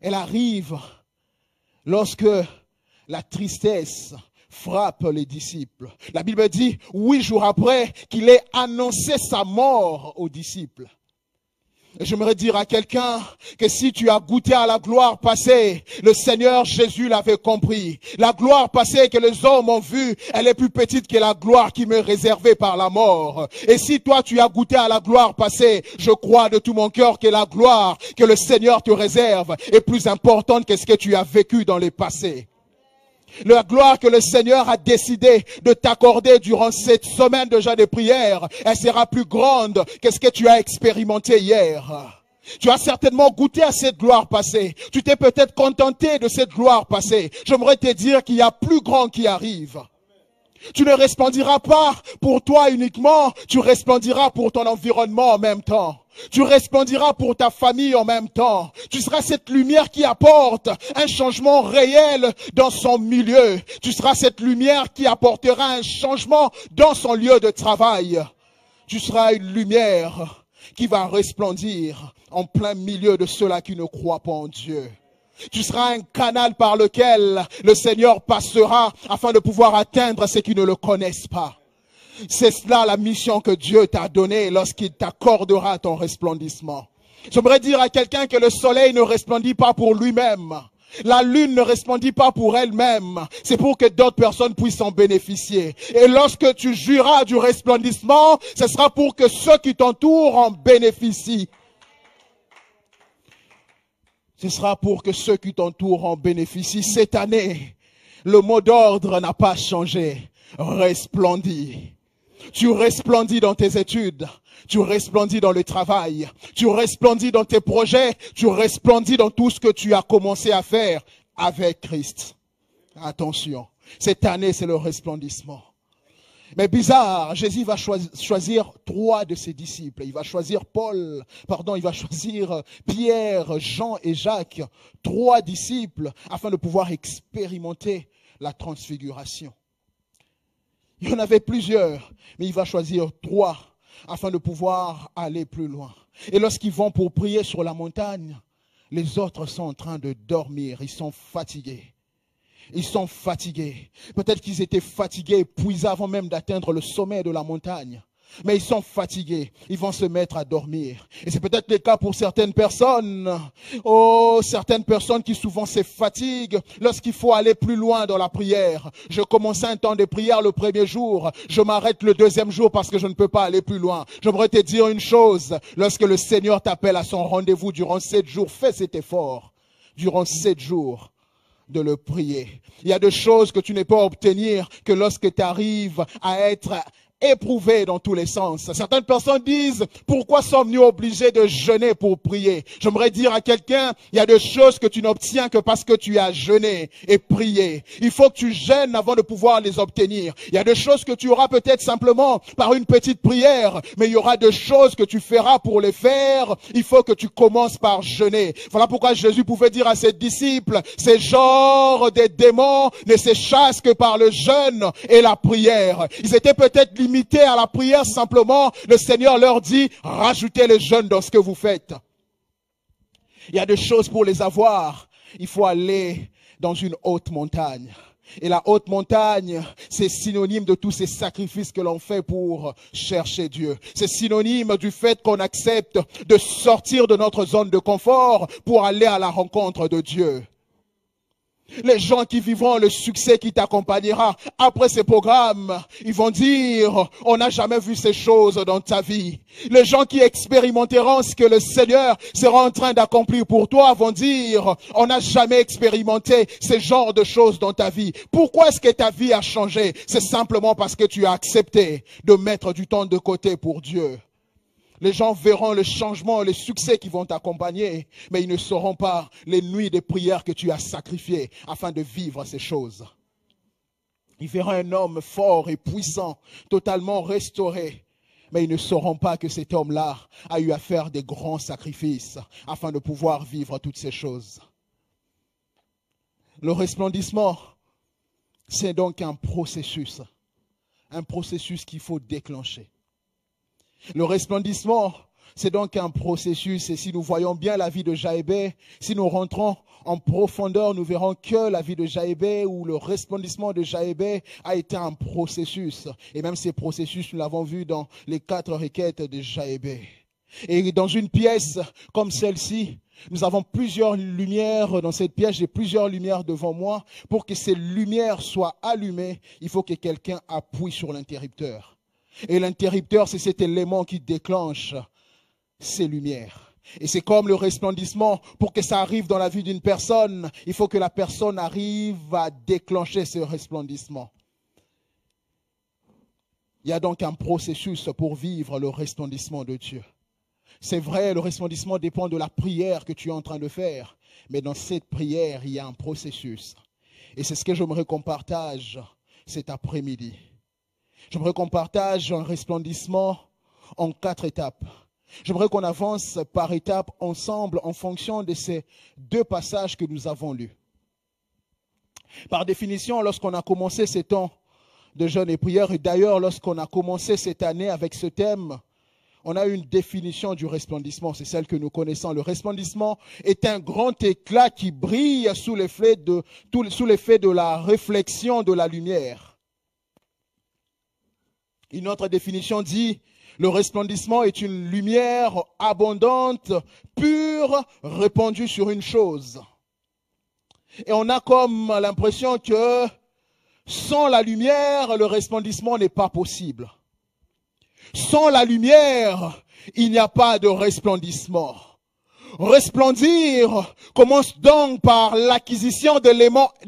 S1: Elle arrive lorsque la tristesse frappe les disciples. La Bible dit 8 jours après qu'il ait annoncé sa mort aux disciples. J'aimerais dire à quelqu'un que si tu as goûté à la gloire passée, le Seigneur Jésus l'avait compris. La gloire passée que les hommes ont vue, elle est plus petite que la gloire qui m'est réservée par la mort. Et si toi tu as goûté à la gloire passée, je crois de tout mon cœur que la gloire que le Seigneur te réserve est plus importante que ce que tu as vécu dans le passé. La gloire que le Seigneur a décidé de t'accorder durant cette semaine de jeûne et prière, elle sera plus grande que ce que tu as expérimenté hier. Tu as certainement goûté à cette gloire passée. Tu t'es peut-être contenté de cette gloire passée. J'aimerais te dire qu'il y a plus grand qui arrive. Tu ne resplendiras pas pour toi uniquement, tu resplendiras pour ton environnement en même temps. Tu resplendiras pour ta famille en même temps. Tu seras cette lumière qui apporte un changement réel dans son milieu. Tu seras cette lumière qui apportera un changement dans son lieu de travail. Tu seras une lumière qui va resplendir en plein milieu de ceux-là qui ne croient pas en Dieu. Tu seras un canal par lequel le Seigneur passera afin de pouvoir atteindre ceux qui ne le connaissent pas. C'est cela la mission que Dieu t'a donnée lorsqu'il t'accordera ton resplendissement. J'aimerais dire à quelqu'un que le soleil ne resplendit pas pour lui-même. La lune ne resplendit pas pour elle-même. C'est pour que d'autres personnes puissent en bénéficier. Et lorsque tu jouiras du resplendissement, ce sera pour que ceux qui t'entourent en bénéficient. Ce sera pour que ceux qui t'entourent en bénéficient. Cette année, le mot d'ordre n'a pas changé. Resplendis. Tu resplendis dans tes études, tu resplendis dans le travail, tu resplendis dans tes projets, tu resplendis dans tout ce que tu as commencé à faire avec Christ. Attention, cette année c'est le resplendissement. Mais bizarre, Jésus va choisir 3 de ses disciples. Il va choisir il va choisir Pierre, Jean et Jacques, 3 disciples afin de pouvoir expérimenter la transfiguration. Il y en avait plusieurs, mais il va choisir 3 afin de pouvoir aller plus loin. Et lorsqu'ils vont pour prier sur la montagne, les autres sont en train de dormir, ils sont fatigués. Ils sont fatigués. Peut-être qu'ils étaient fatigués, épuisés avant même d'atteindre le sommet de la montagne. Mais ils sont fatigués, ils vont se mettre à dormir. Et c'est peut-être le cas pour certaines personnes. Certaines personnes qui souvent se fatiguent lorsqu'il faut aller plus loin dans la prière. Je commence un temps de prière le premier jour, je m'arrête le deuxième jour parce que je ne peux pas aller plus loin. J'aimerais te dire une chose, lorsque le Seigneur t'appelle à son rendez-vous durant 7 jours, fais cet effort. Durant 7 jours, de le prier. Il y a des choses que tu ne peux obtenir que lorsque tu arrives à être éprouvé dans tous les sens. Certaines personnes disent, pourquoi sommes-nous obligés de jeûner pour prier? J'aimerais dire à quelqu'un, il y a des choses que tu n'obtiens que parce que tu as jeûné et prié. Il faut que tu jeûnes avant de pouvoir les obtenir. Il y a des choses que tu auras peut-être simplement par une petite prière, mais il y aura des choses que tu feras pour les faire. Il faut que tu commences par jeûner. Voilà pourquoi Jésus pouvait dire à ses disciples, ces genres de démons ne se chassent que par le jeûne et la prière. Ils étaient peut-être limités à la prière, simplement le Seigneur leur dit, rajoutez le jeûne dans ce que vous faites. Il y a des choses pour les avoir, il faut aller dans une haute montagne. Et la haute montagne, c'est synonyme de tous ces sacrifices que l'on fait pour chercher Dieu. C'est synonyme du fait qu'on accepte de sortir de notre zone de confort pour aller à la rencontre de Dieu. Les gens qui vivront le succès qui t'accompagnera après ces programmes, ils vont dire, on n'a jamais vu ces choses dans ta vie. Les gens qui expérimenteront ce que le Seigneur sera en train d'accomplir pour toi vont dire, on n'a jamais expérimenté ce genre de choses dans ta vie. Pourquoi est-ce que ta vie a changé? C'est simplement parce que tu as accepté de mettre du temps de côté pour Dieu. Les gens verront le changement, le succès qui vont t'accompagner, mais ils ne sauront pas les nuits de prière que tu as sacrifiées afin de vivre ces choses. Ils verront un homme fort et puissant, totalement restauré, mais ils ne sauront pas que cet homme-là a eu à faire des grands sacrifices afin de pouvoir vivre toutes ces choses. Le resplendissement, c'est donc un processus qu'il faut déclencher. Le resplendissement, c'est donc un processus, et si nous voyons bien la vie de Jaébé, si nous rentrons en profondeur, nous verrons que la vie de Jaébé ou le resplendissement de Jaébé a été un processus. Et même ces processus, nous l'avons vu dans les 4 requêtes de Jaébé. Et dans une pièce comme celle-ci, nous avons plusieurs lumières dans cette pièce. J'ai plusieurs lumières devant moi. Pour que ces lumières soient allumées, il faut que quelqu'un appuie sur l'interrupteur. Et l'interrupteur, c'est cet élément qui déclenche ces lumières. Et c'est comme le resplendissement. Pour que ça arrive dans la vie d'une personne, il faut que la personne arrive à déclencher ce resplendissement. Il y a donc un processus pour vivre le resplendissement de Dieu. C'est vrai, le resplendissement dépend de la prière que tu es en train de faire. Mais dans cette prière, il y a un processus. Et c'est ce que j'aimerais qu'on partage cet après-midi. J'aimerais qu'on partage un resplendissement en 4 étapes. J'aimerais qu'on avance par étapes ensemble en fonction de ces 2 passages que nous avons lus. Par définition, lorsqu'on a commencé ces temps de jeûne et prière, et d'ailleurs lorsqu'on a commencé cette année avec ce thème, on a une définition du resplendissement, c'est celle que nous connaissons. Le resplendissement est un grand éclat qui brille sous l'effet de la réflexion de la lumière. Une autre définition dit, le resplendissement est une lumière abondante, pure, répandue sur une chose. Et on a comme l'impression que sans la lumière, le resplendissement n'est pas possible. Sans la lumière, il n'y a pas de resplendissement. Resplendir commence donc par l'acquisition de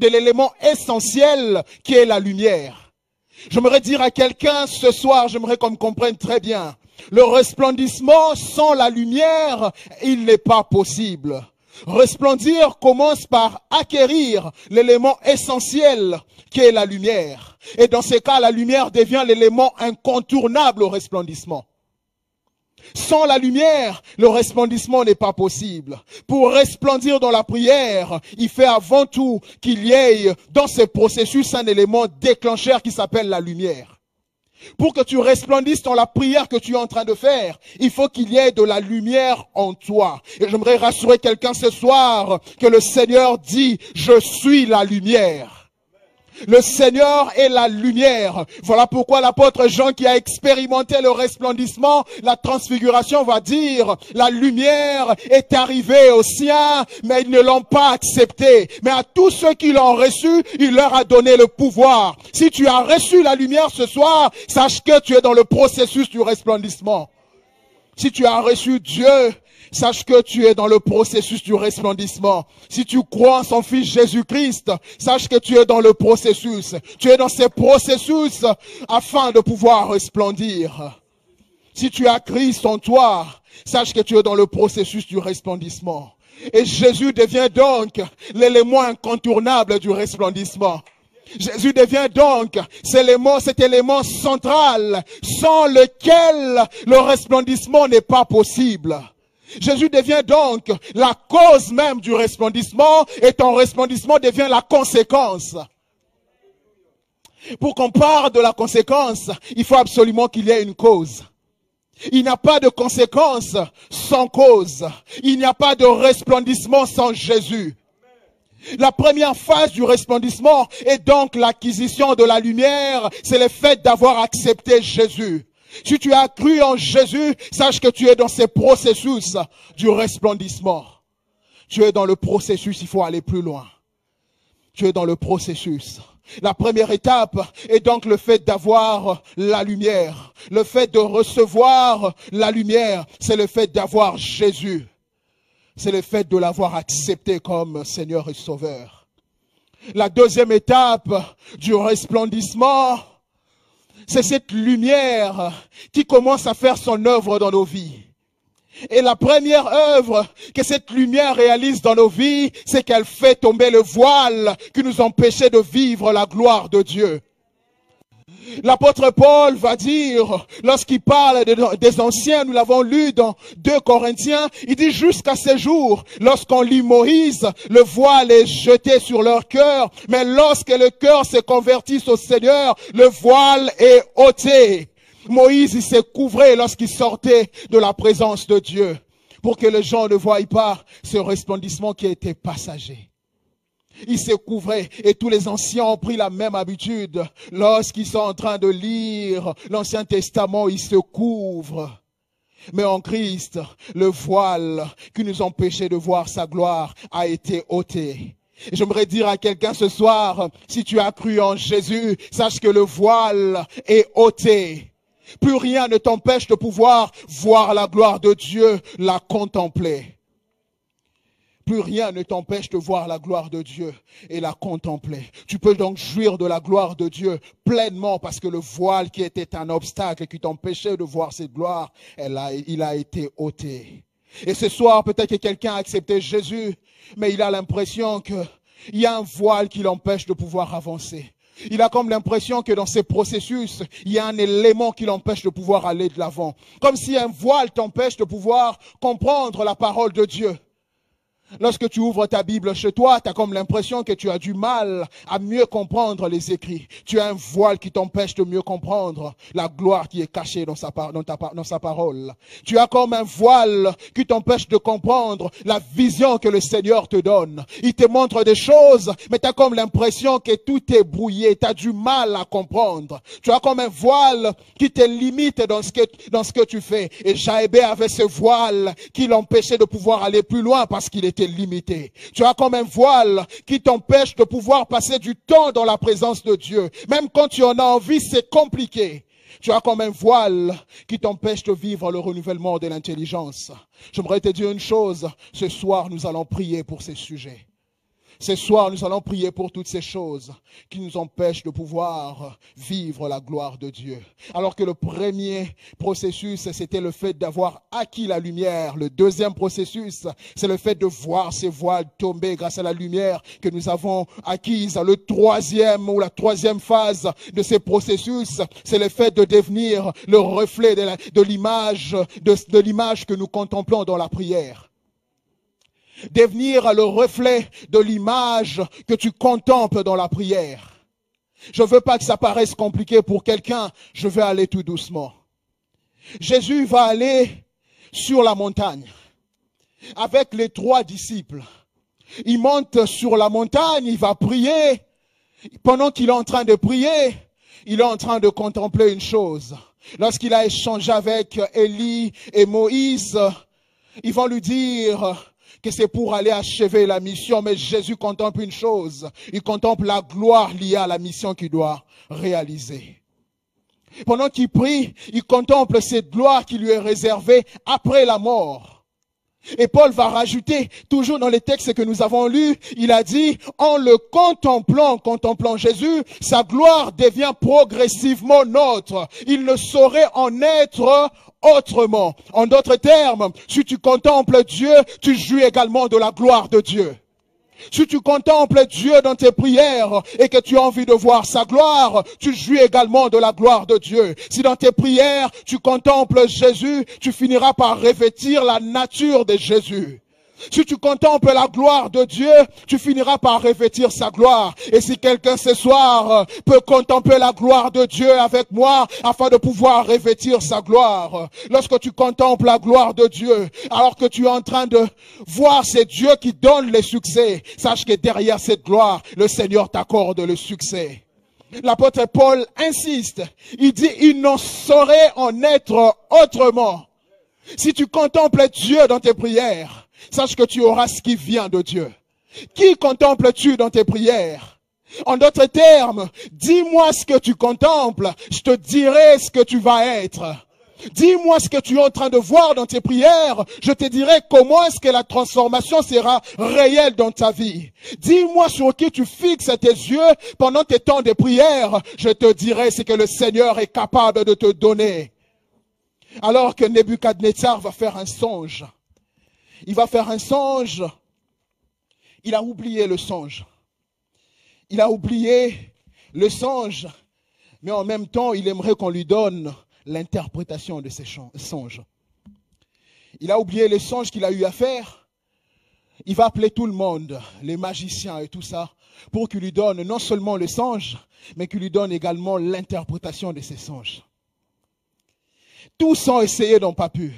S1: l'élément essentiel qui est la lumière. J'aimerais dire à quelqu'un ce soir, j'aimerais qu'on me comprenne très bien. Le resplendissement sans la lumière, il n'est pas possible. Resplendir commence par acquérir l'élément essentiel qui est la lumière. Et dans ces cas, la lumière devient l'élément incontournable au resplendissement. Sans la lumière, le resplendissement n'est pas possible. Pour resplendir dans la prière, il fait avant tout qu'il y ait dans ce processus un élément déclencheur qui s'appelle la lumière. Pour que tu resplendisses dans la prière que tu es en train de faire, il faut qu'il y ait de la lumière en toi. Et j'aimerais rassurer quelqu'un ce soir que le Seigneur dit, je suis la lumière. Le Seigneur est la lumière. Voilà pourquoi l'apôtre Jean qui a expérimenté le resplendissement, la transfiguration va dire, la lumière est arrivée aux siens, mais ils ne l'ont pas accepté. Mais à tous ceux qui l'ont reçu, il leur a donné le pouvoir. Si tu as reçu la lumière ce soir, sache que tu es dans le processus du resplendissement. Si tu as reçu Dieu, sache que tu es dans le processus du resplendissement. Si tu crois en son Fils Jésus-Christ, sache que tu es dans le processus. Tu es dans ces processus afin de pouvoir resplendir. Si tu as Christ en toi, sache que tu es dans le processus du resplendissement. Et Jésus devient donc l'élément incontournable du resplendissement. Jésus devient donc cet élément central sans lequel le resplendissement n'est pas possible. Jésus devient donc la cause même du resplendissement et ton resplendissement devient la conséquence. Pour qu'on parle de la conséquence, il faut absolument qu'il y ait une cause. Il n'y a pas de conséquence sans cause. Il n'y a pas de resplendissement sans Jésus. La première phase du resplendissement est donc l'acquisition de la lumière. C'est le fait d'avoir accepté Jésus. Si tu as cru en Jésus, sache que tu es dans ce processus du resplendissement. Tu es dans le processus, il faut aller plus loin. Tu es dans le processus. La première étape est donc le fait d'avoir la lumière. Le fait de recevoir la lumière, c'est le fait d'avoir Jésus. C'est le fait de l'avoir accepté comme Seigneur et Sauveur. La deuxième étape du resplendissement, c'est cette lumière qui commence à faire son œuvre dans nos vies. Et la première œuvre que cette lumière réalise dans nos vies, c'est qu'elle fait tomber le voile qui nous empêchait de vivre la gloire de Dieu. L'apôtre Paul va dire, lorsqu'il parle des anciens, nous l'avons lu dans 2 Corinthiens, il dit jusqu'à ce jour, lorsqu'on lit Moïse, le voile est jeté sur leur cœur, mais lorsque le cœur se convertit au Seigneur, le voile est ôté. Moïse, il s'est couvré lorsqu'il sortait de la présence de Dieu, pour que les gens ne voient pas ce resplendissement qui était passager. Il s'est couvré et tous les anciens ont pris la même habitude. Lorsqu'ils sont en train de lire l'Ancien Testament, ils se couvrent. Mais en Christ, le voile qui nous empêchait de voir sa gloire a été ôté. Et j'aimerais dire à quelqu'un ce soir, si tu as cru en Jésus, sache que le voile est ôté. Plus rien ne t'empêche de pouvoir voir la gloire de Dieu, la contempler. Plus rien ne t'empêche de voir la gloire de Dieu et la contempler. Tu peux donc jouir de la gloire de Dieu pleinement parce que le voile qui était un obstacle et qui t'empêchait de voir cette gloire, il a été ôté. Et ce soir, peut-être que quelqu'un a accepté Jésus, mais il a l'impression qu'il y a un voile qui l'empêche de pouvoir avancer. Il a comme l'impression que dans ces processus, il y a un élément qui l'empêche de pouvoir aller de l'avant. Comme si un voile t'empêche de pouvoir comprendre la parole de Dieu. Lorsque tu ouvres ta Bible chez toi, tu as comme l'impression que tu as du mal à mieux comprendre les écrits. Tu as un voile qui t'empêche de mieux comprendre la gloire qui est cachée dans sa parole. Tu as comme un voile qui t'empêche de comprendre la vision que le Seigneur te donne. Il te montre des choses, mais tu as comme l'impression que tout est brouillé. Tu as du mal à comprendre. Tu as comme un voile qui te limite dans ce que tu fais. Et Jaébé avait ce voile qui l'empêchait de pouvoir aller plus loin parce qu'il était limité. Tu as comme un voile qui t'empêche de pouvoir passer du temps dans la présence de Dieu. Même quand tu en as envie, c'est compliqué. Tu as comme un voile qui t'empêche de vivre le renouvellement de l'intelligence. J'aimerais te dire une chose. Ce soir, nous allons prier pour ces sujets. Ce soir, nous allons prier pour toutes ces choses qui nous empêchent de pouvoir vivre la gloire de Dieu. Alors que le premier processus, c'était le fait d'avoir acquis la lumière. Le deuxième processus, c'est le fait de voir ces voiles tomber grâce à la lumière que nous avons acquise. Le troisième ou la troisième phase de ces processus, c'est le fait de devenir le reflet de l'image que nous contemplons dans la prière. Devenir le reflet de l'image que tu contemples dans la prière. Je ne veux pas que ça paraisse compliqué pour quelqu'un, je vais aller tout doucement. Jésus va aller sur la montagne avec les 3 disciples. Il monte sur la montagne, il va prier. Pendant qu'il est en train de prier, il est en train de contempler une chose. Lorsqu'il a échangé avec Élie et Moïse, ils vont lui dire que c'est pour aller achever la mission, mais Jésus contemple une chose. Il contemple la gloire liée à la mission qu'il doit réaliser. Pendant qu'il prie, il contemple cette gloire qui lui est réservée après la mort. Et Paul va rajouter, toujours dans les textes que nous avons lus, il a dit, en le contemplant Jésus, sa gloire devient progressivement nôtre. Il ne saurait en être autrement. En d'autres termes, si tu contemples Dieu, tu jouis également de la gloire de Dieu. Si tu contemples Dieu dans tes prières et que tu as envie de voir sa gloire, tu jouis également de la gloire de Dieu. Si dans tes prières, tu contemples Jésus, tu finiras par revêtir la nature de Jésus. Si tu contemples la gloire de Dieu, tu finiras par revêtir sa gloire. Et si quelqu'un ce soir peut contempler la gloire de Dieu avec moi afin de pouvoir revêtir sa gloire. Lorsque tu contemples la gloire de Dieu, alors que tu es en train de voir c'est Dieu qui donne les succès, sache que derrière cette gloire, le Seigneur t'accorde le succès. L'apôtre Paul insiste. Il dit, il n'en saurait en être autrement. Si tu contemples Dieu dans tes prières, sache que tu auras ce qui vient de Dieu. Qui contemples-tu dans tes prières? En d'autres termes, dis-moi ce que tu contemples, je te dirai ce que tu vas être. Dis-moi ce que tu es en train de voir dans tes prières, je te dirai comment est-ce que la transformation sera réelle dans ta vie. Dis-moi sur qui tu fixes tes yeux pendant tes temps de prière, je te dirai ce que le Seigneur est capable de te donner. Alors que Nebuchadnezzar va faire un songe. Il va faire un songe. Il a oublié le songe. Il a oublié le songe. Mais en même temps, il aimerait qu'on lui donne l'interprétation de ces songes. Il a oublié les songes qu'il a eu à faire. Il va appeler tout le monde, les magiciens et tout ça, pour qu'il lui donne non seulement le songe, mais qu'il lui donne également l'interprétation de ces songes. Tous ont essayé, n'ont pas pu.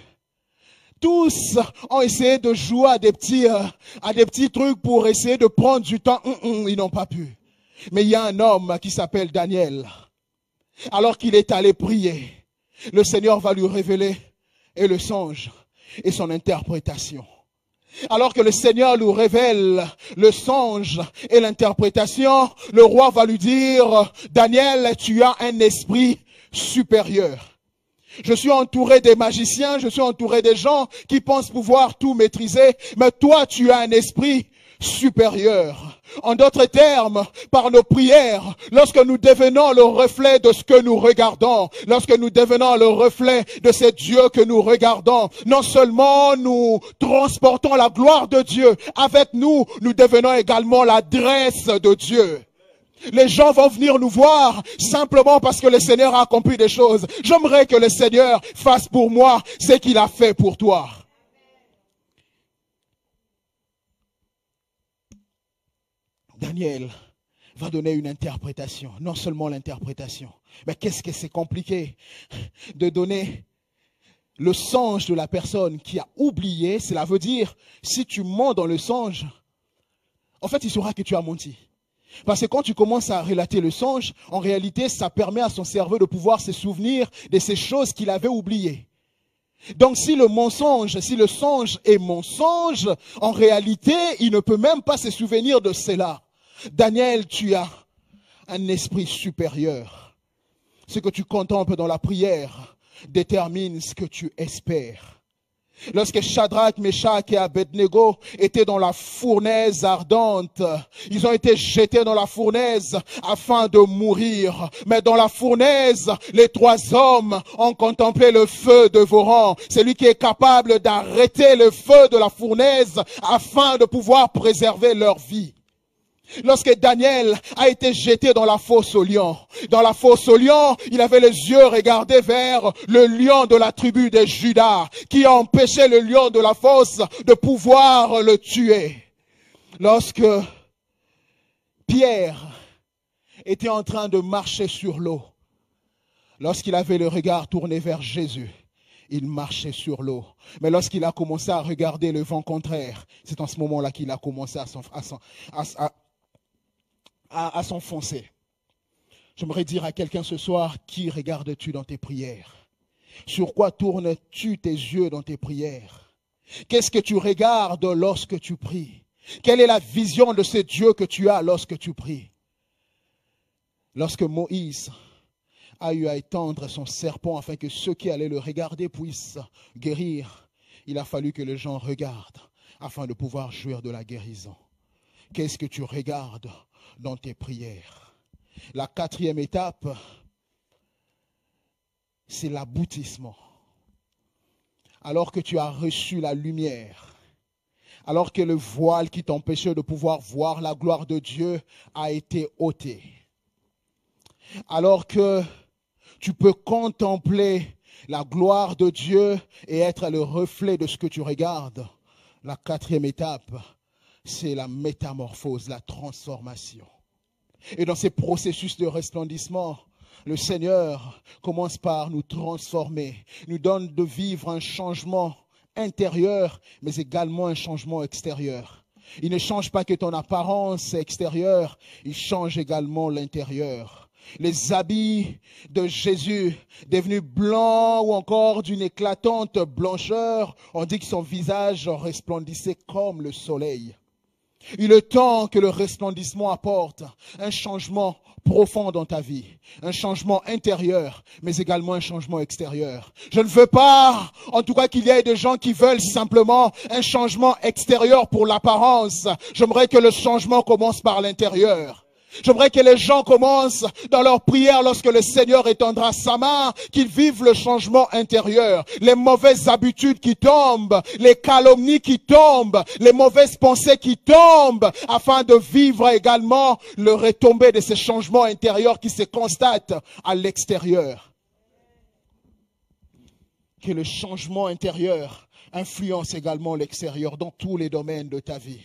S1: Tous ont essayé de jouer à des petits trucs pour essayer de prendre du temps. Ils n'ont pas pu. Mais il y a un homme qui s'appelle Daniel. Alors qu'il est allé prier, le Seigneur va lui révéler et le songe et son interprétation. Alors que le Seigneur nous révèle le songe et l'interprétation, le roi va lui dire, Daniel, tu as un esprit supérieur. Je suis entouré des magiciens, je suis entouré des gens qui pensent pouvoir tout maîtriser, mais toi, tu as un esprit supérieur. En d'autres termes, par nos prières, lorsque nous devenons le reflet de ce que nous regardons, lorsque nous devenons le reflet de ces dieux que nous regardons, non seulement nous transportons la gloire de Dieu avec nous, nous devenons également l'adresse de Dieu. Les gens vont venir nous voir simplement parce que le Seigneur a accompli des choses. J'aimerais que le Seigneur fasse pour moi ce qu'il a fait pour toi. Daniel va donner une interprétation, non seulement l'interprétation, mais qu'est-ce que c'est compliqué de donner le songe de la personne qui a oublié. Cela veut dire, si tu mens dans le songe, en fait, il saura que tu as menti. Parce que quand tu commences à relater le songe, en réalité, ça permet à son cerveau de pouvoir se souvenir de ces choses qu'il avait oubliées. Donc si le mensonge, si le songe est mensonge, en réalité, il ne peut même pas se souvenir de cela. Daniel, tu as un esprit supérieur. Ce que tu contemples dans la prière détermine ce que tu espères. Lorsque Shadrach, Meshach et Abednego étaient dans la fournaise ardente, ils ont été jetés dans la fournaise afin de mourir. Mais dans la fournaise, les trois hommes ont contemplé le feu dévorant. C'est lui qui est capable d'arrêter le feu de la fournaise afin de pouvoir préserver leur vie. Lorsque Daniel a été jeté dans la fosse au lion, il avait les yeux regardés vers le lion de la tribu de Juda, qui a empêché le lion de la fosse de pouvoir le tuer. Lorsque Pierre était en train de marcher sur l'eau, lorsqu'il avait le regard tourné vers Jésus, il marchait sur l'eau. Mais lorsqu'il a commencé à regarder le vent contraire, c'est en ce moment-là qu'il a commencé à s'enfoncer. J'aimerais dire à quelqu'un ce soir, qui regardes-tu dans tes prières? Sur quoi tournes-tu tes yeux dans tes prières? Qu'est-ce que tu regardes lorsque tu pries? Quelle est la vision de ce Dieu que tu as lorsque tu pries? Lorsque Moïse a eu à étendre son serpent afin que ceux qui allaient le regarder puissent guérir, il a fallu que les gens regardent afin de pouvoir jouir de la guérison. Qu'est-ce que tu regardes dans tes prières? La quatrième étape, c'est l'aboutissement. Alors que tu as reçu la lumière, alors que le voile qui t'empêchait de pouvoir voir la gloire de Dieu a été ôté, alors que tu peux contempler la gloire de Dieu et être le reflet de ce que tu regardes, la quatrième étape, c'est la métamorphose, la transformation. Et dans ces processus de resplendissement, le Seigneur commence par nous transformer, nous donne de vivre un changement intérieur, mais également un changement extérieur. Il ne change pas que ton apparence extérieure, il change également l'intérieur. Les habits de Jésus, devenus blancs ou encore d'une éclatante blancheur, on dit que son visage resplendissait comme le soleil. Il est temps que le resplendissement apporte un changement profond dans ta vie, un changement intérieur, mais également un changement extérieur. Je ne veux pas, en tout cas, qu'il y ait des gens qui veulent simplement un changement extérieur pour l'apparence. J'aimerais que le changement commence par l'intérieur. J'aimerais que les gens commencent dans leur prière lorsque le Seigneur étendra sa main, qu'ils vivent le changement intérieur. Les mauvaises habitudes qui tombent, les calomnies qui tombent, les mauvaises pensées qui tombent, afin de vivre également le retombé de ces changements intérieurs qui se constatent à l'extérieur. Que le changement intérieur influence également l'extérieur dans tous les domaines de ta vie.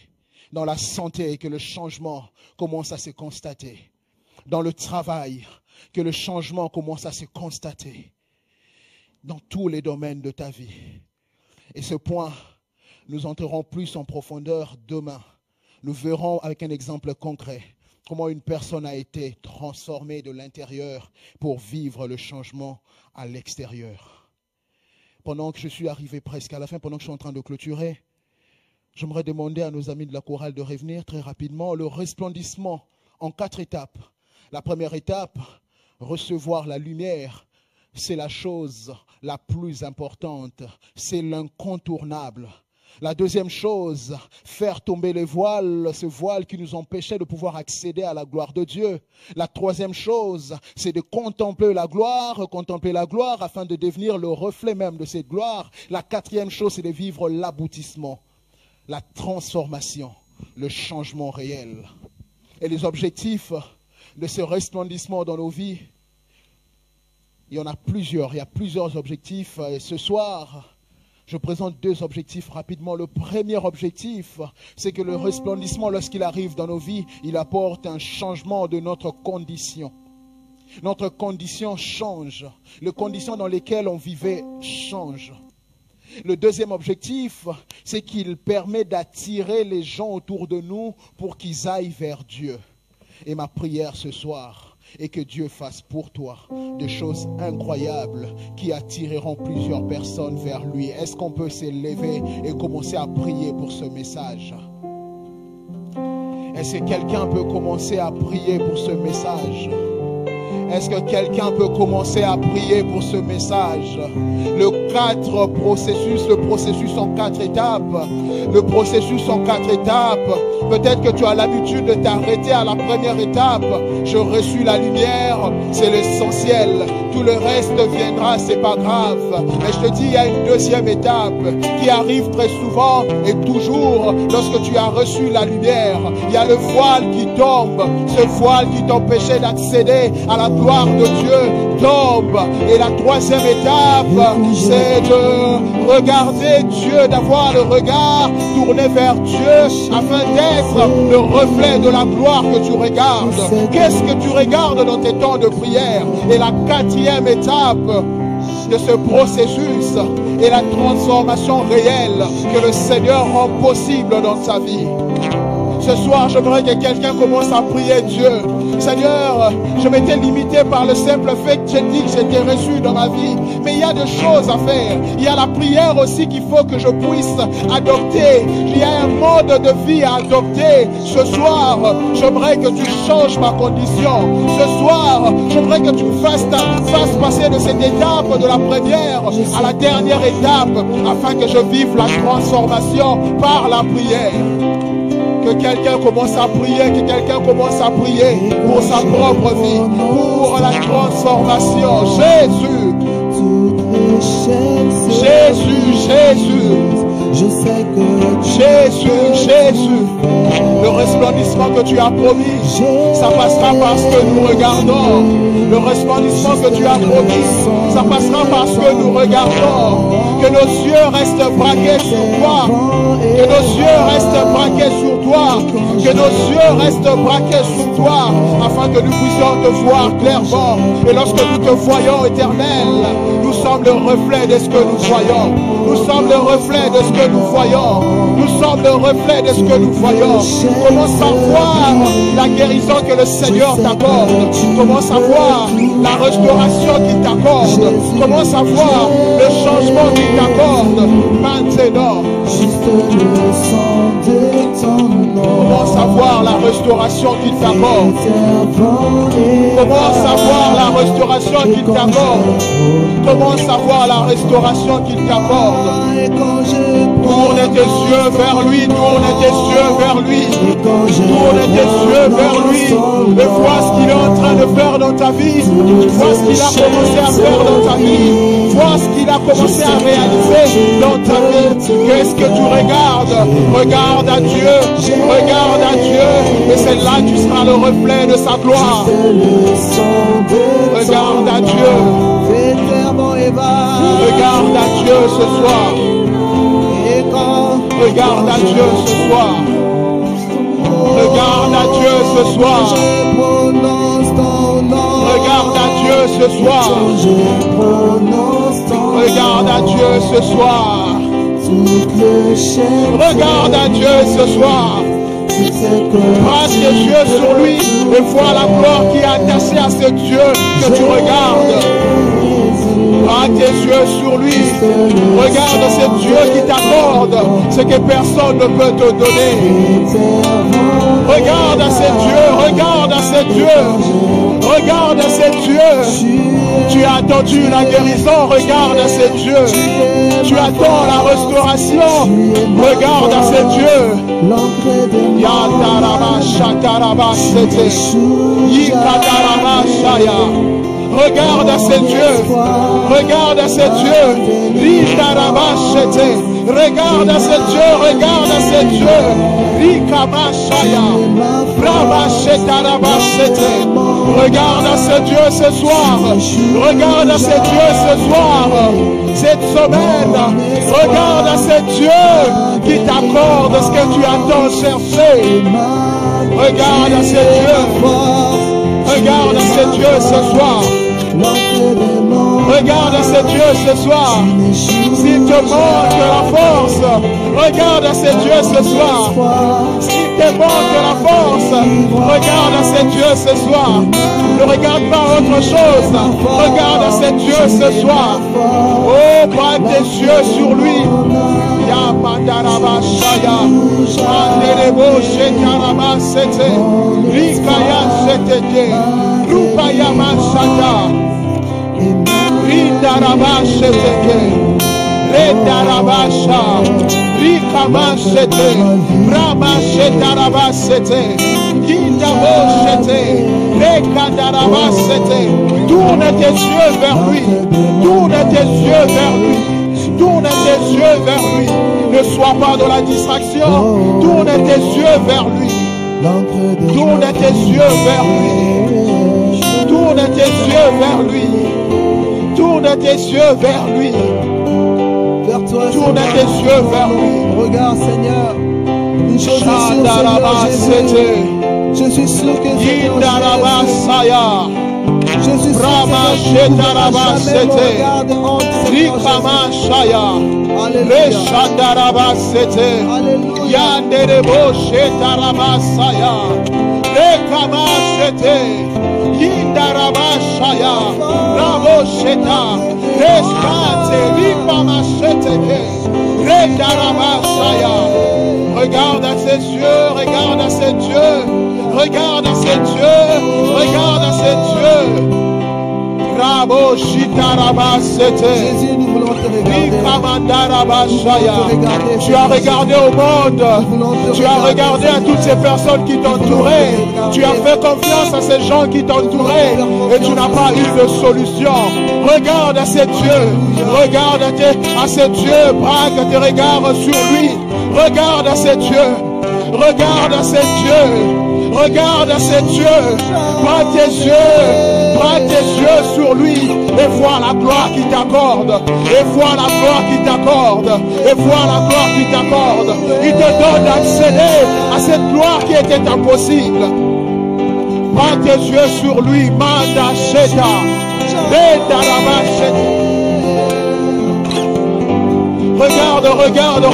S1: Dans la santé, que le changement commence à se constater. Dans le travail, que le changement commence à se constater. Dans tous les domaines de ta vie. Et ce point, nous entrerons plus en profondeur demain. Nous verrons avec un exemple concret comment une personne a été transformée de l'intérieur pour vivre le changement à l'extérieur. pendant que je suis arrivé presque à la fin, pendant que je suis en train de clôturer, j'aimerais demander à nos amis de la chorale de revenir très rapidement. Le resplendissement en 4 étapes. La première étape, recevoir la lumière, c'est la chose la plus importante, c'est l'incontournable. La deuxième chose, faire tomber les voiles, ce voile qui nous empêchait de pouvoir accéder à la gloire de Dieu. La troisième chose, c'est de contempler la gloire afin de devenir le reflet même de cette gloire. La quatrième chose, c'est de vivre l'aboutissement, la transformation, le changement réel. Et les objectifs de ce resplendissement dans nos vies, il y en a plusieurs, il y a plusieurs objectifs. Et ce soir, je présente 2 objectifs rapidement. Le premier objectif, c'est que le resplendissement, lorsqu'il arrive dans nos vies, il apporte un changement de notre condition. Notre condition change. Les conditions dans lesquelles on vivait changent. Le deuxième objectif, c'est qu'il permet d'attirer les gens autour de nous pour qu'ils aillent vers Dieu. Et ma prière ce soir, et que Dieu fasse pour toi des choses incroyables qui attireront plusieurs personnes vers lui. Est-ce qu'on peut s'élever et commencer à prier pour ce message? Est-ce que quelqu'un peut commencer à prier pour ce message? Est-ce que quelqu'un peut commencer à prier pour ce message? Le processus en 4 étapes. Le processus en 4 étapes. Peut-être que tu as l'habitude de t'arrêter à la première étape. Je reçus la lumière, c'est l'essentiel. Tout le reste viendra, c'est pas grave. Mais je te dis, il y a une deuxième étape qui arrive très souvent et toujours lorsque tu as reçu la lumière. Il y a le voile qui tombe, ce voile qui t'empêchait d'accéder à la gloire de Dieu tombe. Et la troisième étape, c'est de regarder Dieu, d'avoir le regard tourné vers Dieu afin d'être le reflet de la gloire que tu regardes. Qu'est-ce que tu regardes dans tes temps de prière? Et la quatrième étape de ce processus est la transformation réelle que le Seigneur rend possible dans sa vie. Ce soir, j'aimerais que quelqu'un commence à prier Dieu. Seigneur, je m'étais limité par le simple fait que j'ai dit que j'étais reçu dans ma vie. Mais il y a des choses à faire. Il y a la prière aussi qu'il faut que je puisse adopter. Il y a un mode de vie à adopter. Ce soir, j'aimerais que tu changes ma condition. Ce soir, j'aimerais que tu me fasses passer de cette étape de la première à la dernière étape afin que je vive la transformation par la prière. Que quelqu'un commence à prier, que quelqu'un commence à prier pour sa propre vie, pour la transformation. Jésus, Jésus, Jésus. Je sais que Jésus, le resplendissement que tu as promis, ça passera parce que nous regardons. Le resplendissement que tu as promis, ça passera parce que nous regardons. Que nos yeux restent braqués sur toi. Que nos yeux restent braqués sur toi. Que nos yeux restent braqués sur toi, afin que nous puissions te voir clairement. Et lorsque nous te voyons, Éternel, nous sommes le reflet de ce que nous voyons. Nous sommes le reflet de ce que nous voyons. Nous sommes le reflet de ce que nous voyons. Commence à voir la guérison que le Seigneur t'accorde. Commence à voir la restauration qu'il t'accorde. Commence à voir le changement qu'il t'accorde. Maintenant, commence à voir la restauration qu'il t'accorde. Commence à voir la restauration qu'il t'accorde. Commence à voir la restauration qu'il t'accorde. Tourne tes yeux vers lui, tourne tes yeux vers lui, tourne tes yeux vers lui, et vois ce qu'il est en train de faire dans ta vie, vois ce qu'il a commencé à faire dans ta vie, vois ce qu'il a commencé à réaliser dans ta vie. Qu'est-ce que tu regardes? Regarde à Dieu, regarde à Dieu, et c'est là que tu seras le reflet de sa gloire. Regarde à Dieu, regarde à Dieu ce soir. Regarde à Dieu ce soir. Regarde à Dieu ce soir. Regarde à Dieu ce soir. Regarde à Dieu ce soir. Regarde à Dieu ce soir. Braque tes yeux sur lui et vois la gloire qui est attachée à ce Dieu que tu regardes. Prends tes yeux sur lui. Regarde, c'est Dieu qui t'accorde ce que personne ne peut te donner. Regarde, c'est Dieu. Regarde, c'est Dieu. Regarde, c'est Dieu. Tu as attendu la guérison. Regarde, c'est Dieu. Tu attends la restauration. Regarde, c'est Dieu. Yataraba shakaraba sete. Yikataraba shaya. Regarde, c'est Dieu. Regarde, c'est Dieu. Ritaraba shete. Regarde, c'est Dieu. Regarde, c'est Dieu. Rikama shaya. Brava shetaraba sete. Regarde, c'est Dieu ce soir. Regarde, c'est Dieu ce soir. Cette semaine, regarde, c'est Dieu qui t'accorde ce que tu as tant cherché. Regarde, c'est Dieu. Regarde, c'est Dieu ce soir. Regarde, c'est Dieu ce soir. S'il te manque la force, regarde, c'est Dieu ce soir. S'il te manque la force, regarde, c'est Dieu ce soir. Ne regarde pas autre chose. Regarde, c'est Dieu ce soir. Oh, prends tes yeux sur lui. Ya mandaraba shaya. Manderebo shekaraba sete. Rikaya setete. Rupaya mashata. Rindaraba sheteke. Redaraba sha. Rikama sete. Brahma shetaraba sete. Yindabo shete. Rekandaraba sete. Tourne tes yeux vers lui. Tourne tes yeux vers lui. Tourne tes yeux vers lui. Ne sois pas dans la distraction. Tourne tes yeux vers lui. Tourne tes yeux vers lui. Tourne tes yeux vers lui. Tourne tes yeux vers lui.
S2: Vers toi,
S1: Tourne tes yeux vers lui.
S2: Regarde, Seigneur. Une chose est sûre, Seigneur Jésus. Je suis sûr que Seigneur Je suis sûr, Seigneur, jamais mon regard de honte, Seigneur
S1: Regarde à ses yeux, regarde à ses dieux, regarde à ses dieux, regarde à ses dieux.
S2: Jésus, nous voulons te regarder.
S1: Tu as regardé au monde, tu as regardé à toutes ces personnes qui t'entouraient, tu as fait confiance à ces gens qui t'entouraient et tu n'as pas eu de solution. Regarde à ces dieux, regarde à ces dieux, braque tes regards sur lui, regarde à ces dieux, regarde à ces dieux. Regarde à ces dieux, prends tes yeux sur lui et vois la gloire qu'il t'accorde, et vois la gloire qu'il t'accorde, et vois la gloire qu'il t'accorde. Il te donne d'accéder à cette gloire qui était impossible. Prends tes yeux sur lui, Manda Sheta,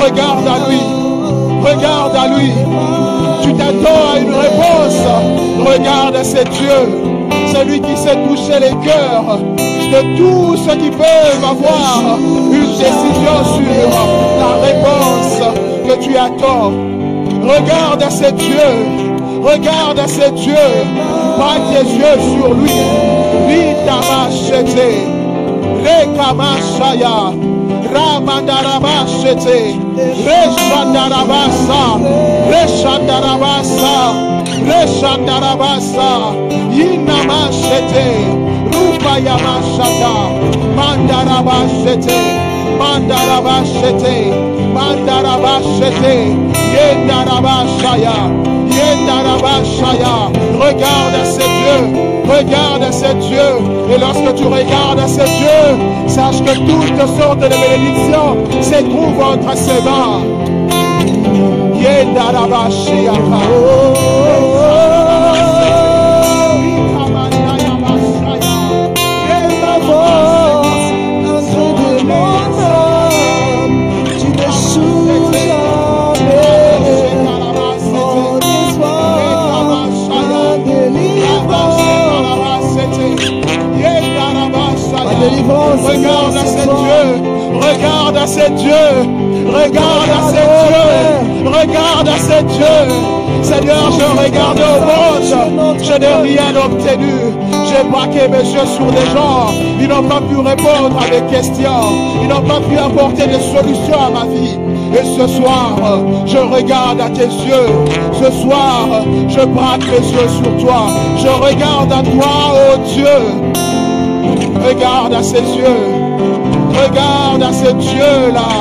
S1: regarde à lui, regarde à lui. Tu t'attends à une réponse. Regarde, c'est Dieu. C'est lui qui sait toucher les cœurs de tous ceux qui peuvent avoir une décision sur la réponse que tu attends. Regarde, c'est Dieu. Regarde, c'est Dieu. Prends tes yeux sur lui. Vitamachete. Rekamashaya. Ramandarabashete. Reshandarabasa. Reshandarabasa, Reshandarabasa, Yinamashete, Rupayamashata, Mandarabashete, Mandarabashete, Mandarabashete, Yendarabashaya, Yendarabashaya. Regarde ces dieux, regarde ces dieux, et lorsque tu regardes ces dieux, sache que toutes sortes de bénédictions se trouvent entre ses mains. Yendarabashiaka.
S2: délivrance.
S1: Regarde à
S2: ce
S1: ces
S2: soir.
S1: dieux. Regarde à ces dieux. Regarde à ces dieux. Regarde à ces dieux. Seigneur, je regarde au monde. Je n'ai rien obtenu. J'ai braqué mes yeux sur des gens. Ils n'ont pas pu répondre à mes questions. Ils n'ont pas pu apporter des solutions à ma vie. Et ce soir, je regarde à tes yeux. Ce soir, je braque mes yeux sur toi. Je regarde à toi, oh Dieu. Regarde à ses yeux. Regarde à ces dieux-là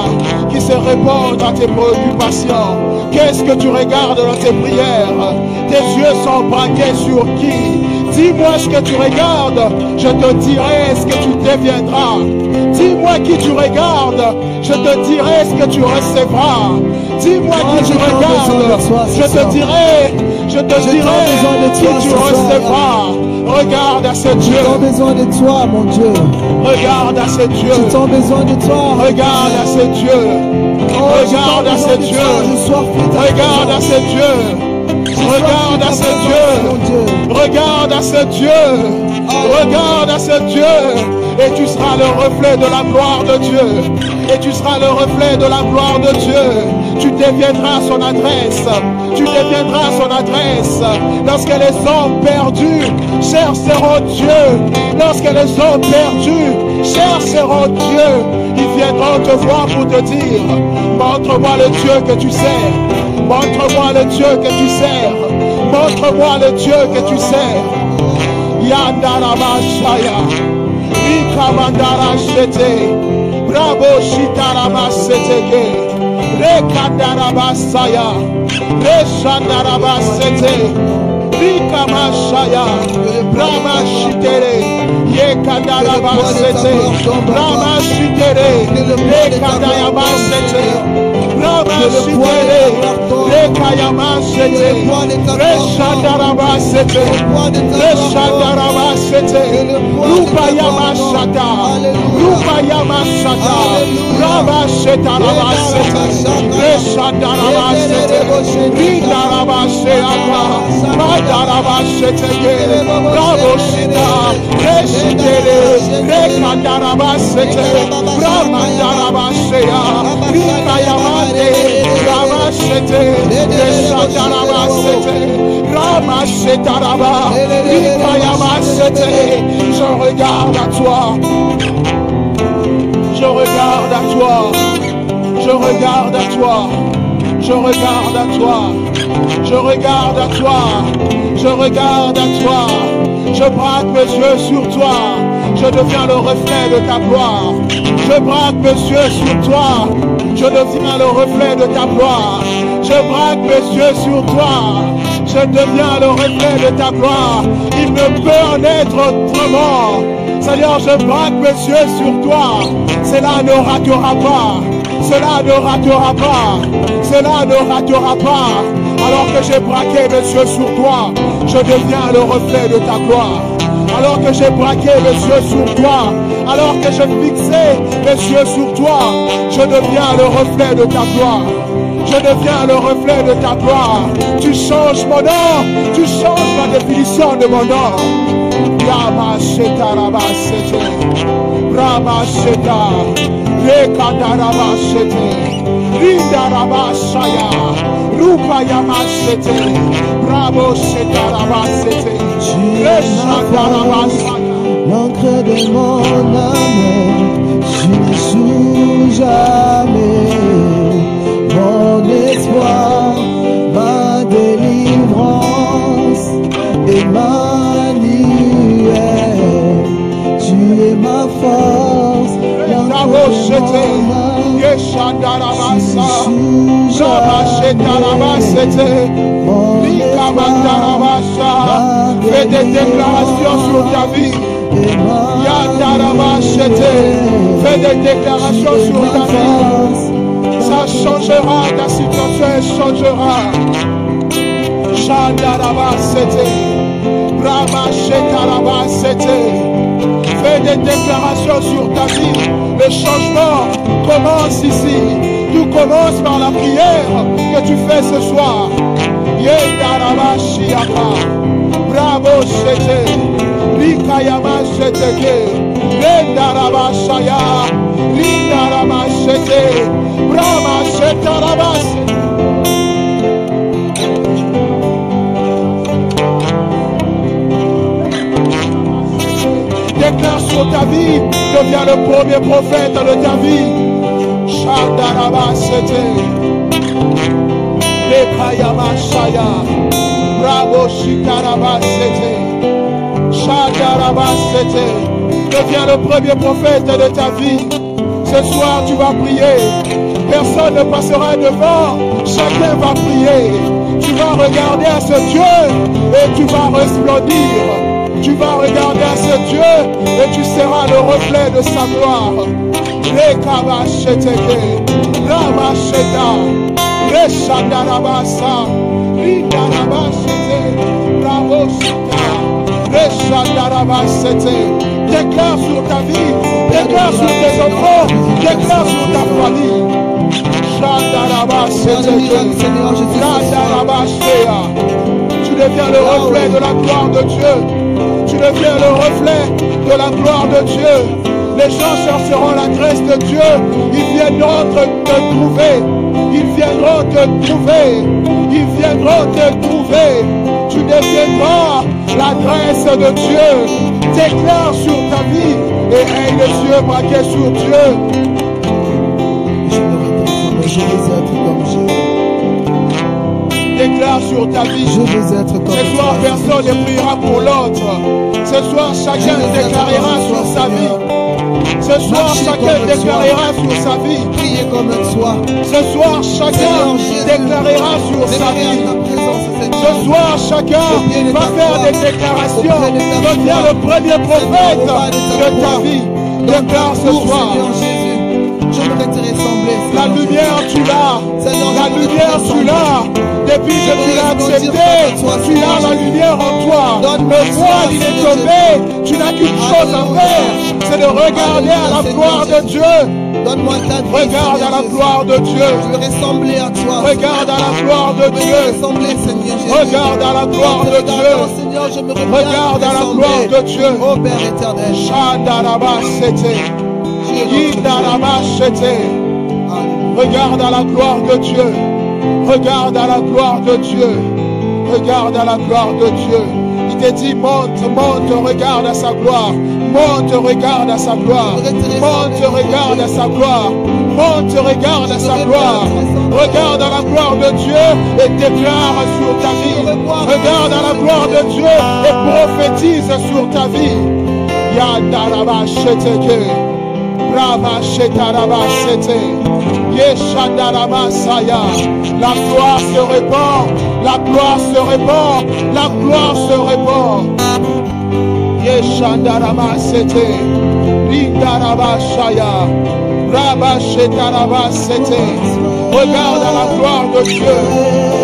S1: qui se répondent à tes préoccupations. Qu'est-ce que tu regardes dans tes prières? Tes yeux sont braqués sur qui? Dis-moi ce que tu regardes, je te dirai ce que tu deviendras. Dis-moi qui tu regardes, je te dirai ce que tu recevras. Dis-moi qui tu regardes, je te dirai qui tu recevras. Regarde à ces dieux.
S2: J'ai besoin de toi, mon Dieu.
S1: Regarde à ces dieux.
S2: J'ai besoin de toi.
S1: Regarde à ces dieux. Regarde à ces dieux. Regarde à ces dieux. Regarde à ces dieux. Regarde à ces dieux. Regarde à ces dieux. Et tu seras le reflet de la gloire de Dieu. Et tu seras le reflet de la gloire de Dieu. Tu deviendras son adresse. Tu deviendras son adresse. Lorsque les hommes perdus chercheront Dieu. Lorsque les hommes perdus chercheront Dieu, ils viendront te voir pour te dire: montre-moi le Dieu que tu sers. Montre-moi le Dieu que tu sers. Montre-moi le Dieu que tu sers. Yandarabashaya. Rikamandara shete. Bravo shitarama seteke. Rekandarabasaya. Reshandarabasete. Rikamashaya. Brahma shitere. Yekandarabasete. Brahma shitere. Rekandayabasete. Brahma shitere. Rekayamashete. Reshandarabasete. Reshandarabasete. Rupayamashata. Rupayamashata. Brahma shetarabasete. Reshandarabasete. Rindarabasheaka. Madarabasete. Bravo shita. Reshitere. Rekandarabasete. Brahma darabashea. Rikayamate. Ramashete. Reshandarabasete. Ramashetaraba. Rikayamashete. Je regarde à toi. Je regarde à toi. Je regarde à toi. Je regarde à toi. Je regarde à toi. Je regarde à toi. Je braque mes yeux sur toi. Je deviens le reflet de ta gloire. Je braque mes yeux sur toi. Je deviens le reflet de ta gloire. Je braque mes yeux sur toi. Je deviens le reflet de ta gloire. Il ne peut en être autrement. Seigneur, je braque mes yeux sur toi. Cela ne ratera pas. Cela ne ratera pas. Cela ne ratera pas. Alors que j'ai braqué mes yeux sur toi, je deviens le reflet de ta gloire. Alors que j'ai braqué mes yeux sur toi, alors que j'ai fixé mes yeux sur toi, je deviens le reflet de ta gloire. Je deviens le reflet de ta gloire. Tu changes mon nom, tu changes la définition de mon nom. Yamasheta Rabasete, Ramasheta, Rekadarabashete, Rindarabashaya, Rupayamashete, Bravo Shetarabasete, Reshadarabasaya.
S2: L'encre de mon âme, je ne joue jamais. Mon espoir, ma délivrance, Emmanuel, tu es ma force. L'encre de mon âme,
S1: Yeshandarabasa, Shamashetarabasete, Rikamandarabasa. Fais des déclarations sur ta vie. Yandarabashete. Fais des déclarations sur ta vie. Ça changera, ta situation elle changera. Shandarabasete. Ramashetarabasete. Fais des déclarations sur ta vie. Le changement commence ici. Tout commence par la prière que tu fais ce soir.
S2: Yendarabashiaka. Bravo Shete. Likayama Sheteke. Yendarabashaya. Lindarabashete. Brahma Shetarabas. Déclare sur ta vie, deviens le premier prophète de ta vie. Shadarabasete. Lekayamashaya. Bravo Shikarabasete. Shadarabasete. Deviens le premier prophète de ta vie. Ce soir tu vas prier. Personne ne passera devant. Chacun va prier. Tu vas regarder à ce Dieu et tu vas resplendir. Tu vas regarder à ce Dieu et tu seras le reflet de sa gloire. Lekabasheteke. Ramasheta. Reshandarabasa. Lindarabashete. Bravoshita. Reshandarabasete. Déclare sur ta vie, déclare sur tes enfants, déclare sur ta famille. Shandarabasete. Shandarabashea. Tu deviens le reflet de la gloire de Dieu. Tu deviens le reflet de la gloire de Dieu. Les gens chercheront la grâce de Dieu. Ils viendront te trouver. Ils viendront te trouver. Ils viendront te trouver. Tu deviendras la grâce de Dieu. Déclare sur ta vie et aie les yeux braqués sur Dieu.
S3: Je veux être comme Jésus.
S2: Déclare sur ta vie.
S3: Je veux être comme
S2: Ce soir, personne ne priera pour l'autre. Ce soir, chacun déclarera sur sa vie. Ce soir, chacun déclarera sur sa vie.
S3: Priez comme toi.
S2: Ce soir, chacun déclarera sur sa vie. Ce soir, chacun va faire des déclarations. Deviens le premier prophète de ta vie. Déclare ce soir. La lumière, tu l'as. La lumière, tu l'as. Depuis que tu l'as accepté, tu as la lumière en toi. Le voile, il est tombé. Tu n'as qu'une chose à faire, c'est de regarder à la gloire de Dieu. Regarde à la gloire de Dieu. Regarde à la gloire de Dieu. Regarde à la gloire de Dieu. Regarde à la gloire de Dieu. Shadarabasete. Yidarabasete. Regarde à la gloire de Dieu. Regarde à la gloire de Dieu. Regarde à la gloire de Dieu. Il te dit monte, monte, regarde à sa gloire. Monte, regarde à sa gloire. Monte, regarde à sa gloire. Monte, regarde à sa gloire. Regarde à la gloire de Dieu et déclare sur ta vie. Regarde à la gloire de Dieu et prophétise sur ta vie. Yadarabasheteke. Brahmashetarabasete. Yeshandarabasaya. La gloire se répand. La gloire se répand. La gloire se répand. Yeshandarabasete. Lindarabashaya. Rabashetarabasete. Regarde à la gloire de Dieu.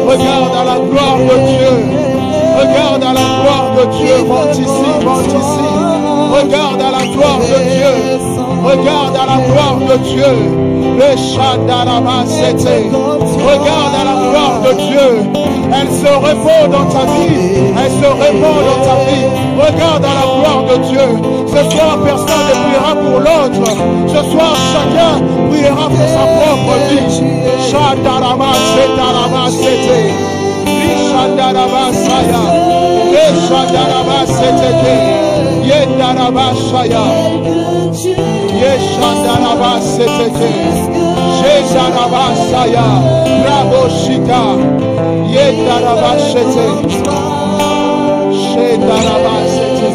S2: Regarde à la gloire de Dieu. Regarde à la gloire de Dieu. Monte ici, monte ici. Regarde à la gloire de Dieu. Regarde à la gloire de Dieu. Regarde à la gloire de Dieu. Elle se répand dans ta vie. Elle se répand dans ta vie. Regarde à la gloire de Dieu. Ce soir, personne ne priera pour l'autre. Ce soir, chacun priera pour sa propre vie. Shadarabasete. Shadarabasaya. Shadarabasete. Yendarabashaya. Yeshandarabasete. Shedarabasaya. Raboshika. Yendarabashete. Shedarabasete.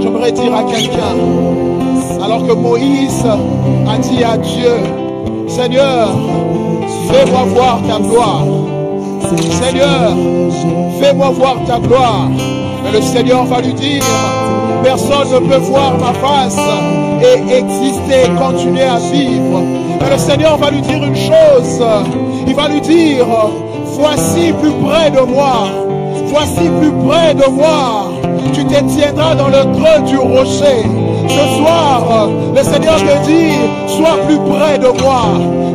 S2: J'aimerais dire à quelqu'un, alors que Moïse a dit à Dieu, Seigneur, fais-moi voir ta gloire. Seigneur, fais-moi voir ta gloire. Mais le Seigneur va lui dire, personne ne peut voir ma face et exister, continuer à vivre. Mais le Seigneur va lui dire une chose. Il va lui dire, voici plus près de moi. Voici plus près de moi. Tu te tiendras dans le creux du rocher. Ce soir, le Seigneur te dit, sois plus près de moi.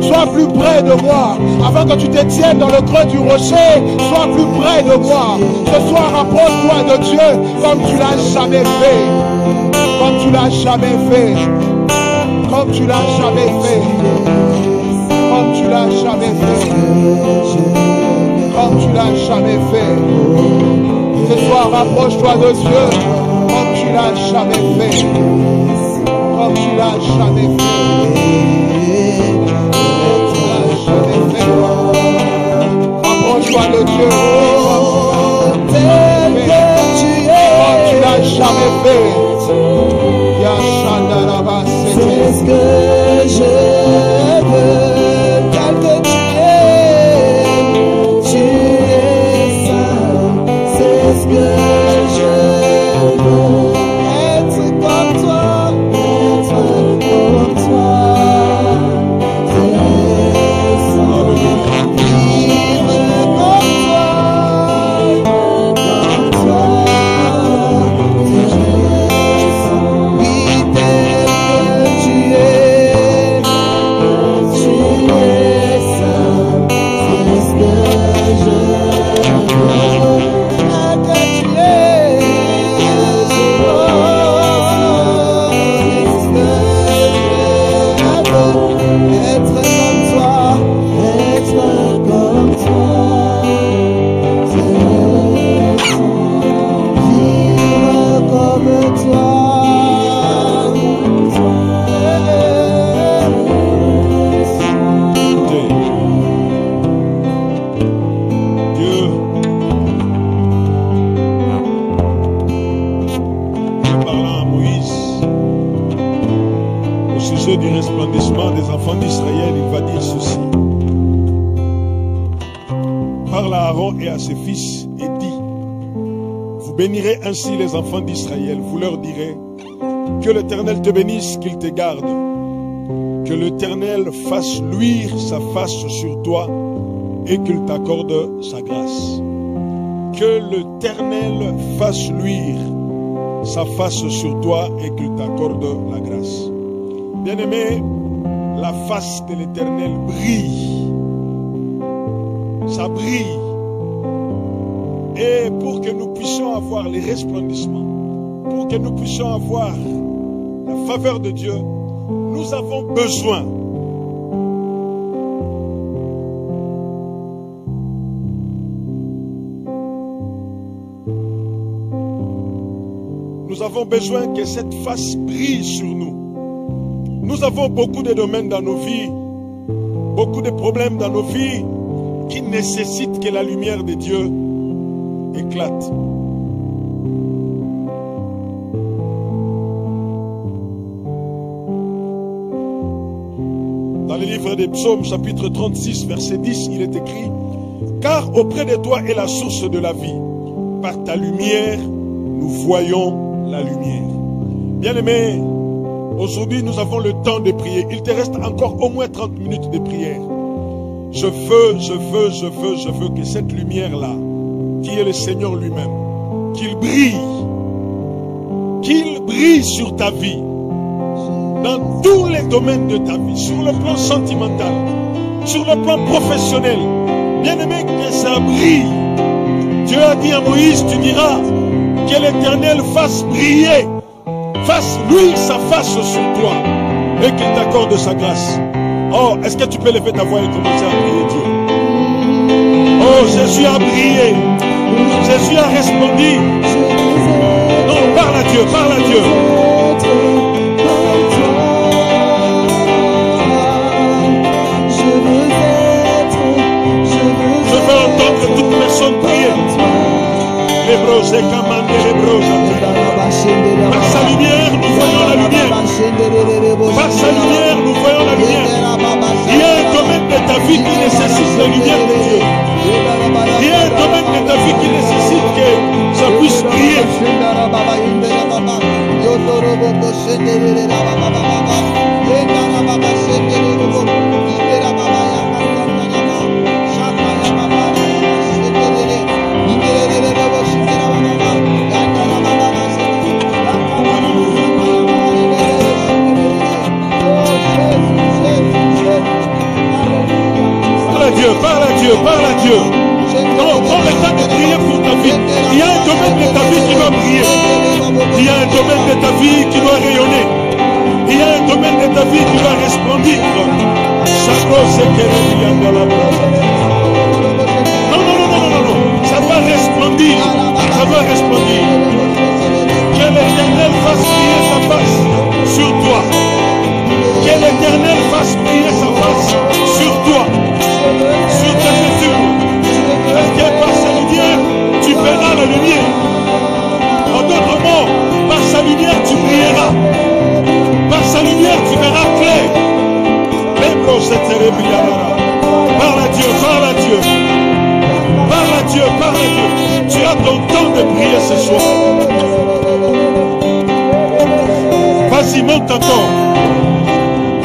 S2: Sois plus près de moi. Avant que tu te tiennes dans le creux du rocher, sois plus près de moi. Ce soir, rapproche-toi de Dieu comme tu l'as jamais fait. Comme tu l'as jamais fait. Comme tu l'as jamais fait. Comme tu l'as jamais fait. Comme tu l'as jamais fait. Ce soir, rapproche-toi de Dieu comme tu l'as jamais fait. Comme tu l'as jamais fait. Comme tu l'as jamais fait. Rapproche-toi de Dieu tel que tu es. Comme tu l'as jamais fait. C'est ce que je veux, tel que tu es. Tu es saint, c'est ce que je veux. Être comme toi, être comme toi. C'est saint, vivre comme toi,
S4: du resplendissement des enfants d'Israël, il va dire ceci. Parle à Aaron et à ses fils et dis, vous bénirez ainsi les enfants d'Israël, vous leur direz, que l'Éternel te bénisse, qu'il te garde, que l'Éternel fasse luire sa face sur toi et qu'il t'accorde sa grâce. Que l'Éternel fasse luire sa face sur toi et qu'il t'accorde la grâce. Bien-aimé, la face de l'Éternel brille. Ça brille. Et pour que nous puissions avoir les resplendissements, pour que nous puissions avoir la faveur de Dieu, nous avons besoin que cette face brille sur nous. Nous avons beaucoup de domaines dans nos vies, beaucoup de problèmes dans nos vies qui nécessitent que la lumière de Dieu éclate. Dans le livre des Psaumes, chapitre 36, verset 10, il est écrit « Car auprès de toi est la source de la vie. Par ta lumière, nous voyons la lumière. » Bien-aimé, aujourd'hui, nous avons le temps de prier. Il te reste encore au moins 30 minutes de prière. Je veux que cette lumière-là, qui est le Seigneur lui-même, qu'il brille sur ta vie, dans tous les domaines de ta vie, sur le plan sentimental, sur le plan professionnel. Bien-aimé, que ça brille. Dieu a dit à Moïse, tu diras, que l'Éternel fasse briller, fasse luire sa face sur toi et qu'il t'accorde sa grâce. Oh, est-ce que tu peux lever ta voix et commencer à prier Dieu? Oh, Jésus a brillé. Jésus a resplendi. Non, parle à Dieu, parle à Dieu. Je veux entendre toute personne prier. Les bros et commandés, les bros. Par sa lumière, nous voyons la lumière. Par sa lumière, nous voyons la lumière. Il y a un domaine de ta vie qui nécessite la lumière de Dieu. Il y a un domaine de ta vie qui nécessite que ça puisse briller. domaine de ta vie qui doit rayonner. Il y a un domaine de ta vie qui doit resplendir. Non. Ça doit resplendir. Ça doit resplendir. Que l'Éternel fasse briller sa face sur toi. Que l'Éternel fasse briller sa face sur toi. Sur tes études. Parce que par sa lumière, tu verras la lumière. En d'autres mots, par sa lumière, tu brilleras. Par sa lumière, tu verras clair. Parle à Dieu, parle à Dieu. Parle à Dieu, parle à Dieu. Tu as ton temps de prier ce soir. Vas-y, monte encore.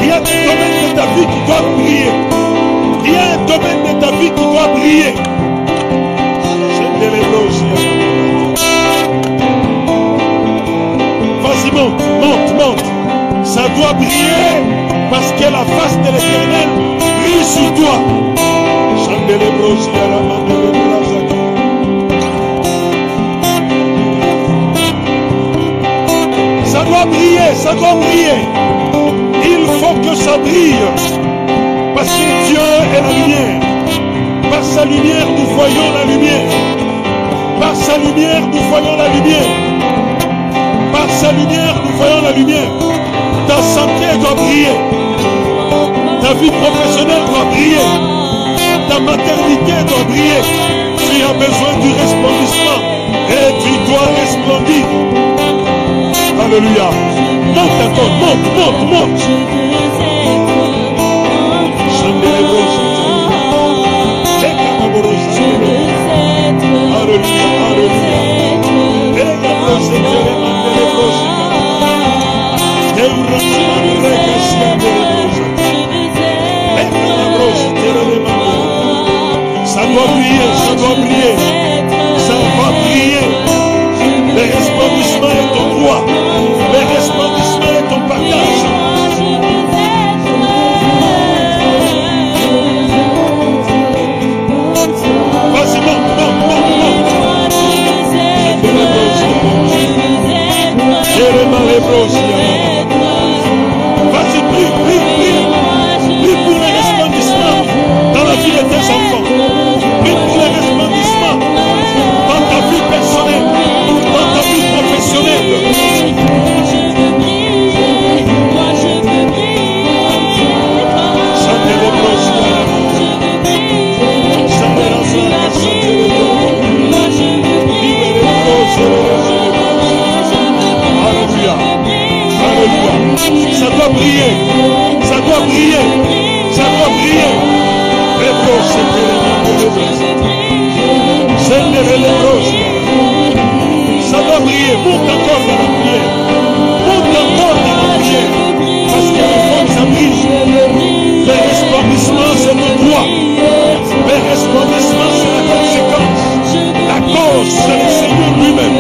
S4: Il y a des domaines de ta vie qui doivent briller. Il y a un domaine de ta vie qui doit briller. Vas-y, monte. Ça doit briller parce que la face de l'Éternel brille sur toi. Ça doit briller, ça doit briller. Il faut que ça brille. Parce que Dieu est la lumière. Par sa lumière, nous voyons la lumière. Par sa lumière, nous voyons la lumière. Par sa lumière, nous voyons la lumière. Ta santé doit briller. Ta vie professionnelle doit briller. Ta maternité doit briller. Tu as besoin du resplendissement. Et tu dois resplendir. Alléluia. Monte encore, monte. Ça doit briller, ça doit briller. Ça va briller. Le resplendissement est ton droit. Le resplendissement est ton partage. Vas-y, monte. Vas-y, prie pour le resplendissement dans la vie de tes enfants. Prie pour le resplendissement dans ta vie personnelle, dans ta vie professionnelle. Ça doit briller, ça doit briller, ça doit briller. Ça doit briller, monte encore dans la prière. Monte encore dans la prière. Parce qu'il faut que ça brille. Le resplendissement, c'est le droit. Le resplendissement, c'est la conséquence. La cause, c'est le Seigneur lui-même.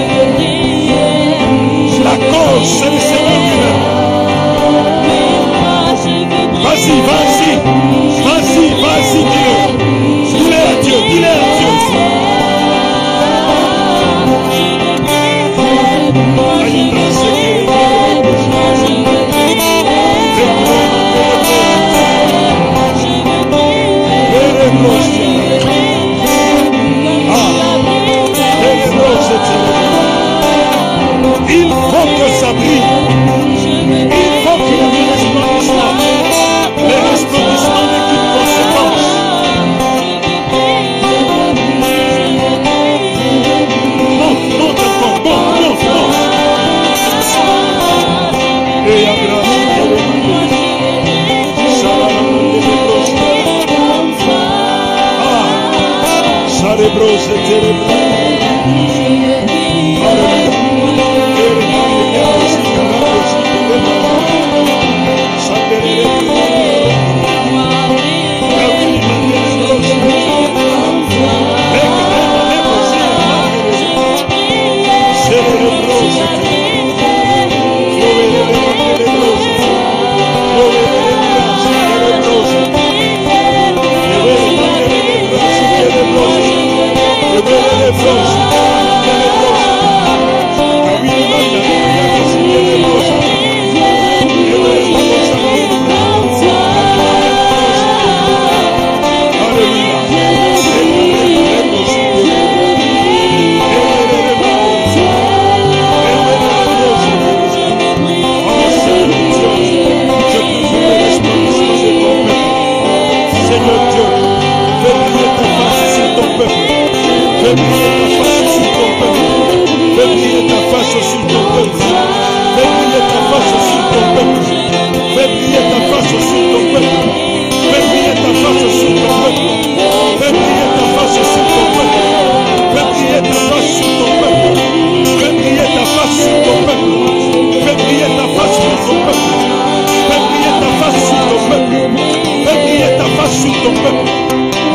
S4: La cause, c'est le Seigneur lui-même. Vas-y, dis-le. Dis-le à Dieu, dis-le à Dieu. Il faut que ça brille. Il faut qu'il y ait un resplendissement. Le resplendissement n'est qu'une conséquence. Monte encore, monte. Et abrace. Cérébrose,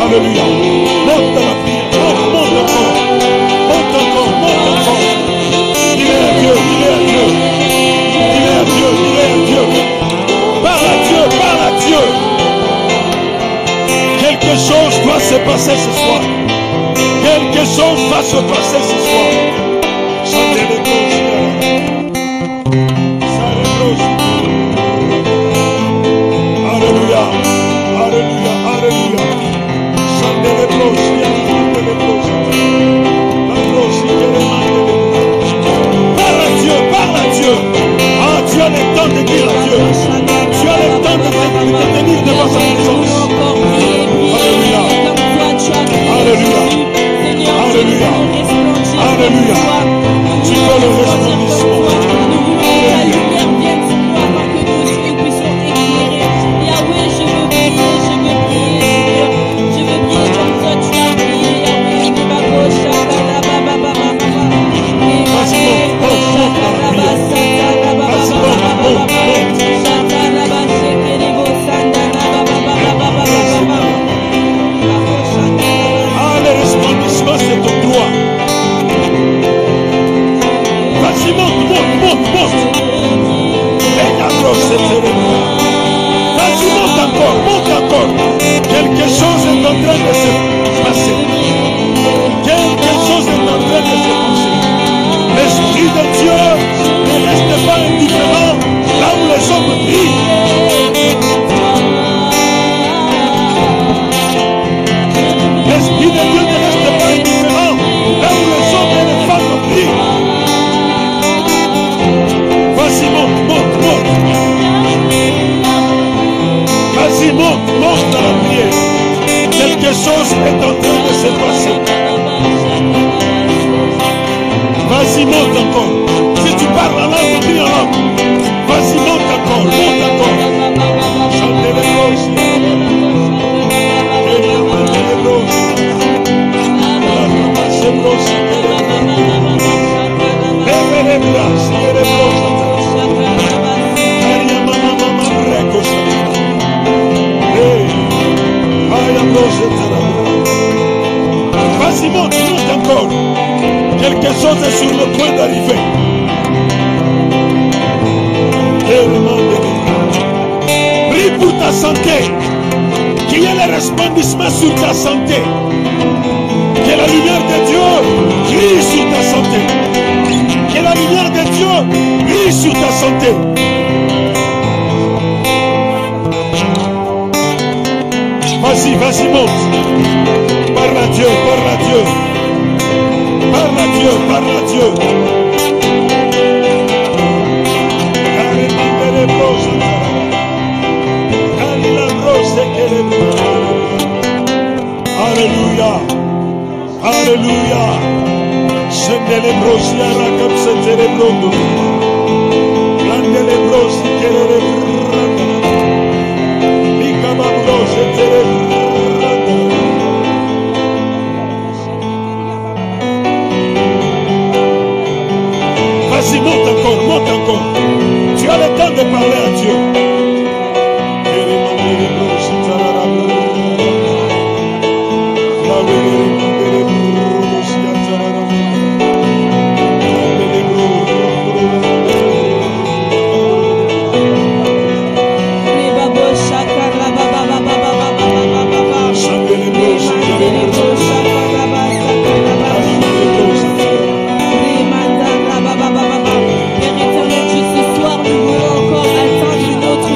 S4: Alléluia. Monte dans la prière. Monte encore. Monte encore. Monte encore. Il est à Dieu. Il est à Dieu. Il est à Dieu. Il est à Dieu. Parle à Dieu. Parle à Dieu. Quelque chose doit se passer ce soir. Quelque chose va se passer ce soir. Chantez les Alléluia. Alléluia. Alléluia. Chantez les Parle à Dieu. Parle à Dieu. Ah, tu as le temps de dire à Dieu. Tu as le temps de te tenir devant sa présence. Alléluia. Alléluia. Alléluia. Alléluia. Tu veux le resplendissement. Quelque chose est en train de se passer. Quelque chose est en train de se passer. L'Esprit de Dieu ne reste pas indifférent là où les hommes brillent. L'Esprit de Dieu ne reste pas indifférent là où les hommes et les femmes brillent. Vas-y, monte, monte, monte. Vas-y, monte, monte dans la prière. Quelque chose est en train de se passer. Vas-y, monte encore. Si tu parles en langue, prie en langue. Vas-y, monte encore, monte encore. Chantez les roses. Vas-y, monte, monte encore. Quelque chose est sur le point d'arriver. Prie pour ta santé. Qu'il y ait le resplendissement sur ta santé. Que la lumière de Dieu brille sur ta santé. Que la lumière de Dieu brille sur ta santé. Vas-y, vas-y, monte. Parle à Dieu, parle à Dieu. Parle à Dieu, parle à Dieu. Alléluia. Alléluia. Je ne les brosiara comme c'était les brondo. Grande les brosi que les brando. Licababro, c'était les brando. Vas-y, monte encore, monte encore. Tu as le temps de parler à Dieu.
S5: Père éternel, ce soir nous voulons encore attendre une autre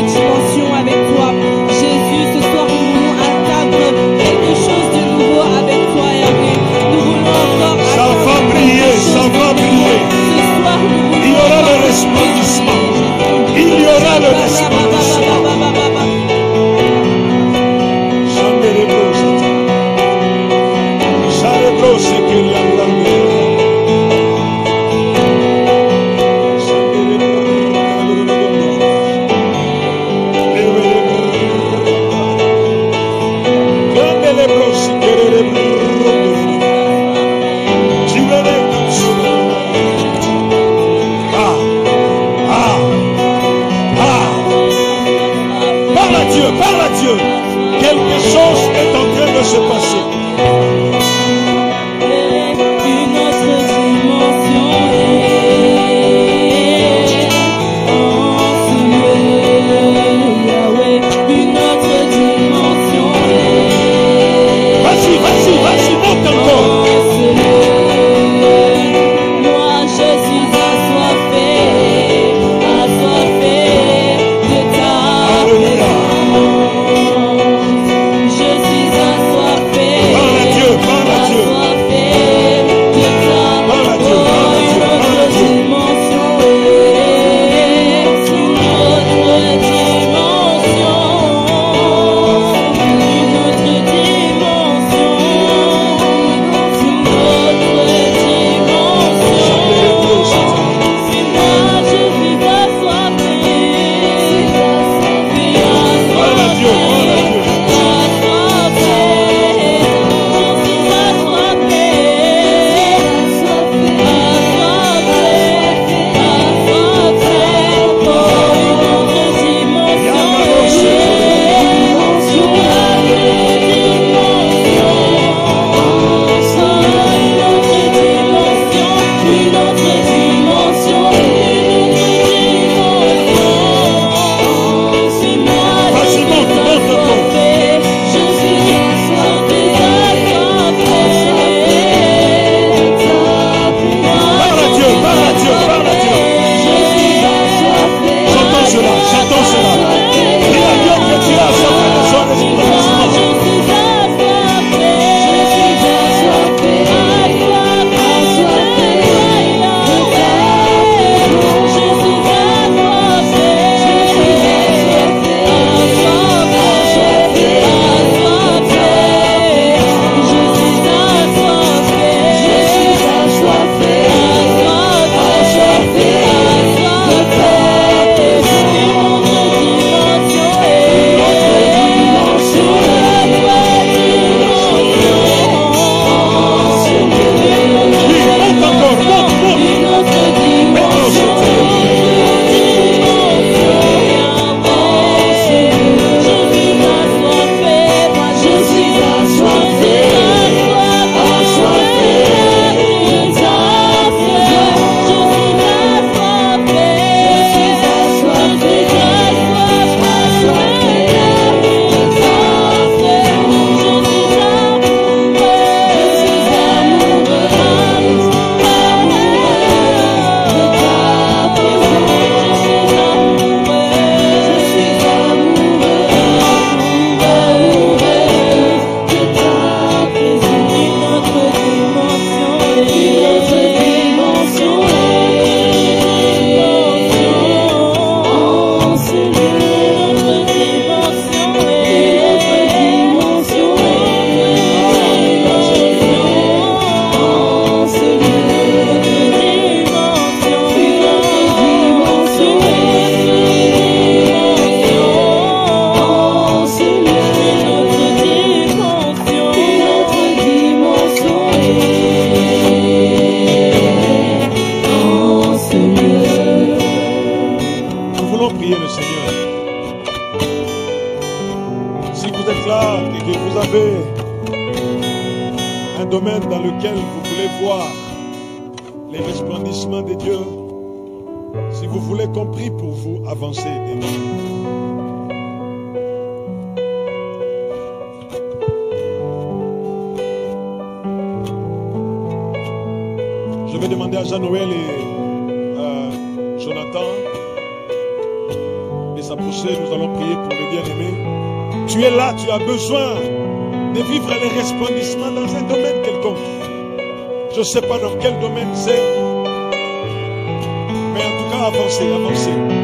S4: lequel vous voulez voir les resplendissements de Dieu, si vous voulez qu'on prie pour vous, avancez. Je vais demander à Jean-Noël et Jonathan de s'approcher. Nous allons prier pour le bien-aimé. Tu es là, tu as besoin de vivre les resplendissements dans un domaine quelconque. Je ne sais pas dans quel domaine c'est, mais en tout cas, avancez, avancez.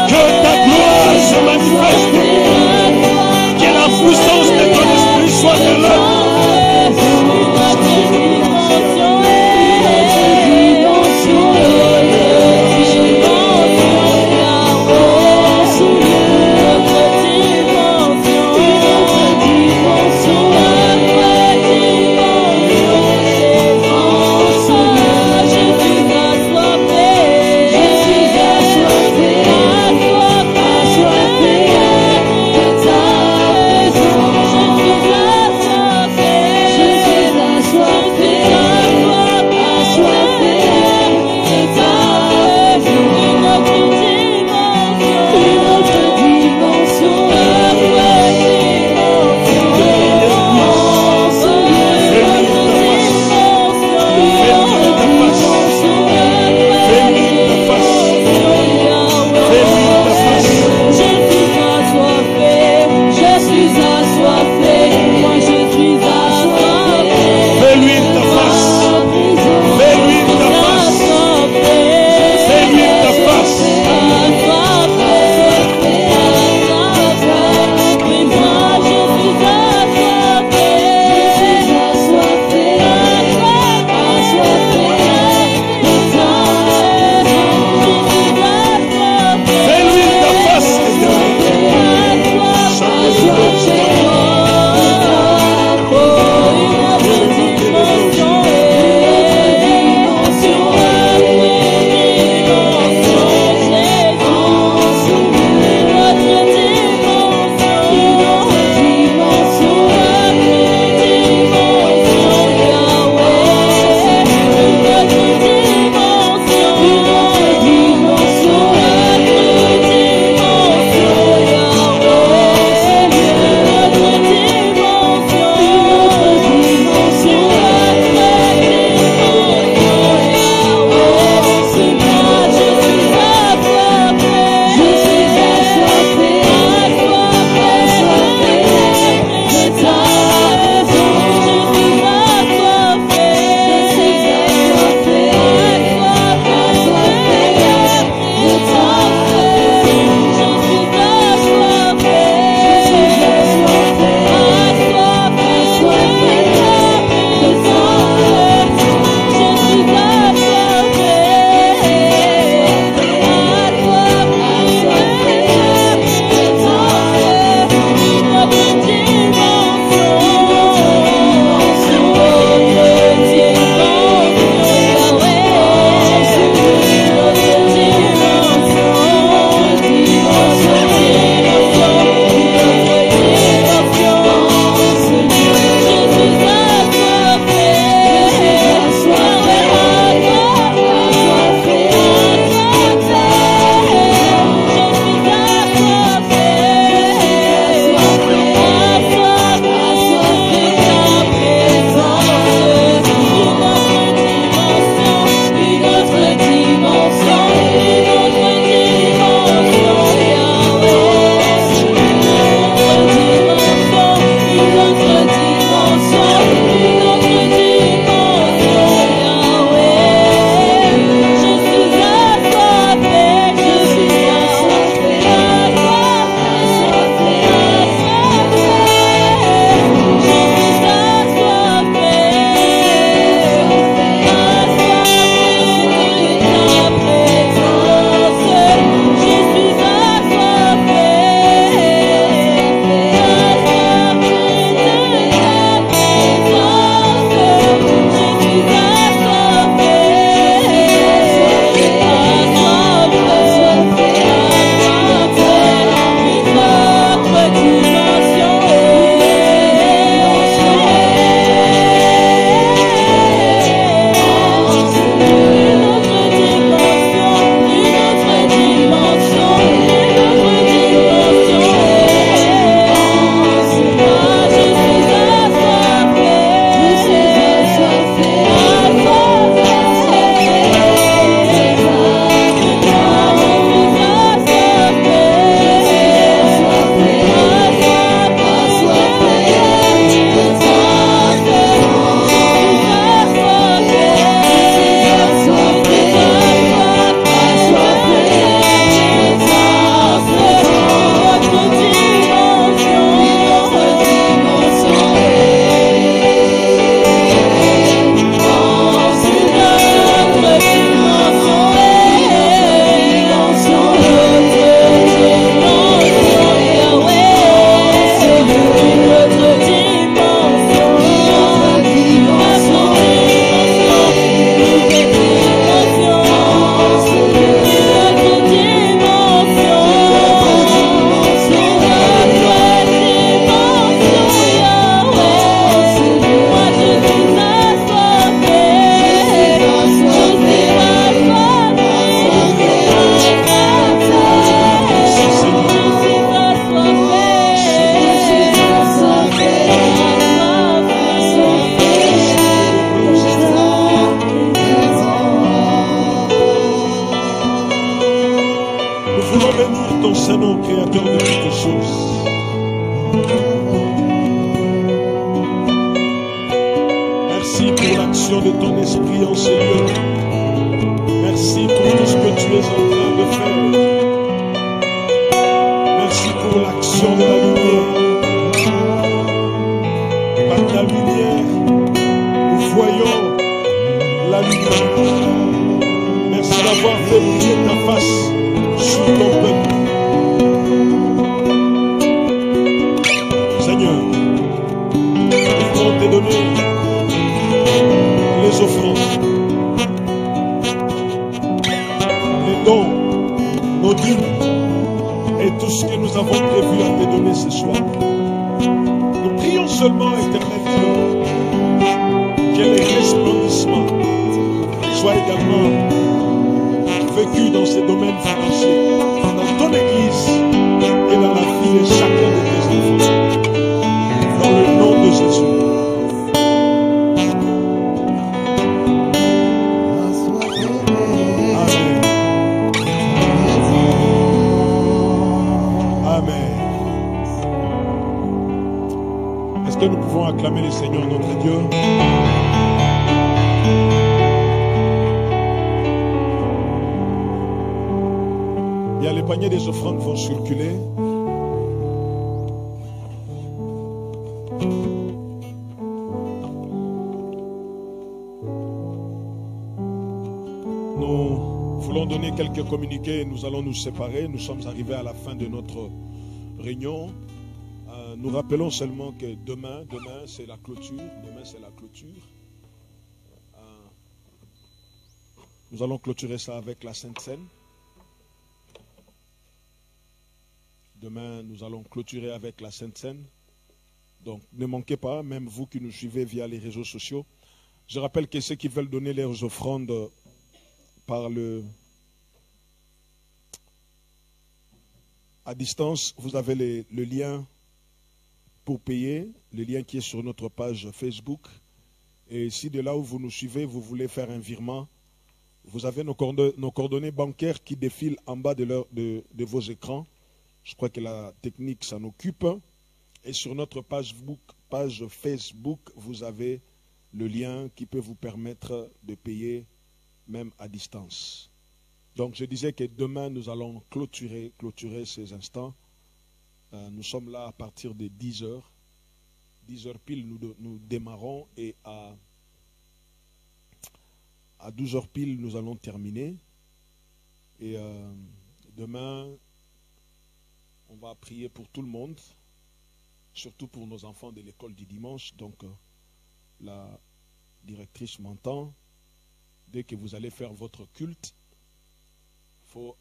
S4: Que ta gloire se manifeste. Que la puissance de ton esprit soit de l'œuvre.
S5: Jésus va
S4: bénir ton Saint-Nom, créateur de toutes choses. Merci pour l'action de ton esprit en ce lieu. Merci pour tout ce que tu es en train de faire. Merci pour l'action de la lumière. Par ta lumière, nous voyons la lumière. Merci d'avoir fait briller ta face sur ton peuple. Seigneur, nous voulons te donner les offrandes, les dons, nos dîmes et tout ce que nous avons prévu à te donner ce soir. Nous prions seulement, Éternel Dieu, que les resplendissements soient également vécus dans ces domaines financiers, dans ton Église et dans la vie de chacun de tes enfants. Dans le nom de Jésus. Que nous pouvons acclamer le Seigneur notre Dieu. Bien, les paniers des offrandes vont circuler. Nous voulons donner quelques communiqués et nous allons nous séparer. Nous sommes arrivés à la fin de notre réunion. Nous rappelons seulement que demain c'est la clôture. Demain c'est la clôture. Nous allons clôturer ça avec la Sainte Seine. Demain nous allons clôturer avec la Sainte Seine. Donc ne manquez pas, même vous qui nous suivez via les réseaux sociaux. Je rappelle que ceux qui veulent donner leurs offrandes à distance, vous avez le lien pour payer, le lien qui est sur notre page Facebook. Et si de là où vous nous suivez, vous voulez faire un virement, vous avez nos coordonnées bancaires qui défilent en bas de vos écrans. Je crois que la technique s'en occupe. Et sur notre page Facebook, vous avez le lien qui peut vous permettre de payer même à distance. Donc je disais que demain, nous allons clôturer ces instants. Nous sommes là à partir de 10 h. 10 h pile, nous démarrons et à 12 h pile, nous allons terminer. Et demain, on va prier pour tout le monde, surtout pour nos enfants de l'école du dimanche. Donc, la directrice m'entend. Dès que vous allez faire votre culte, il faut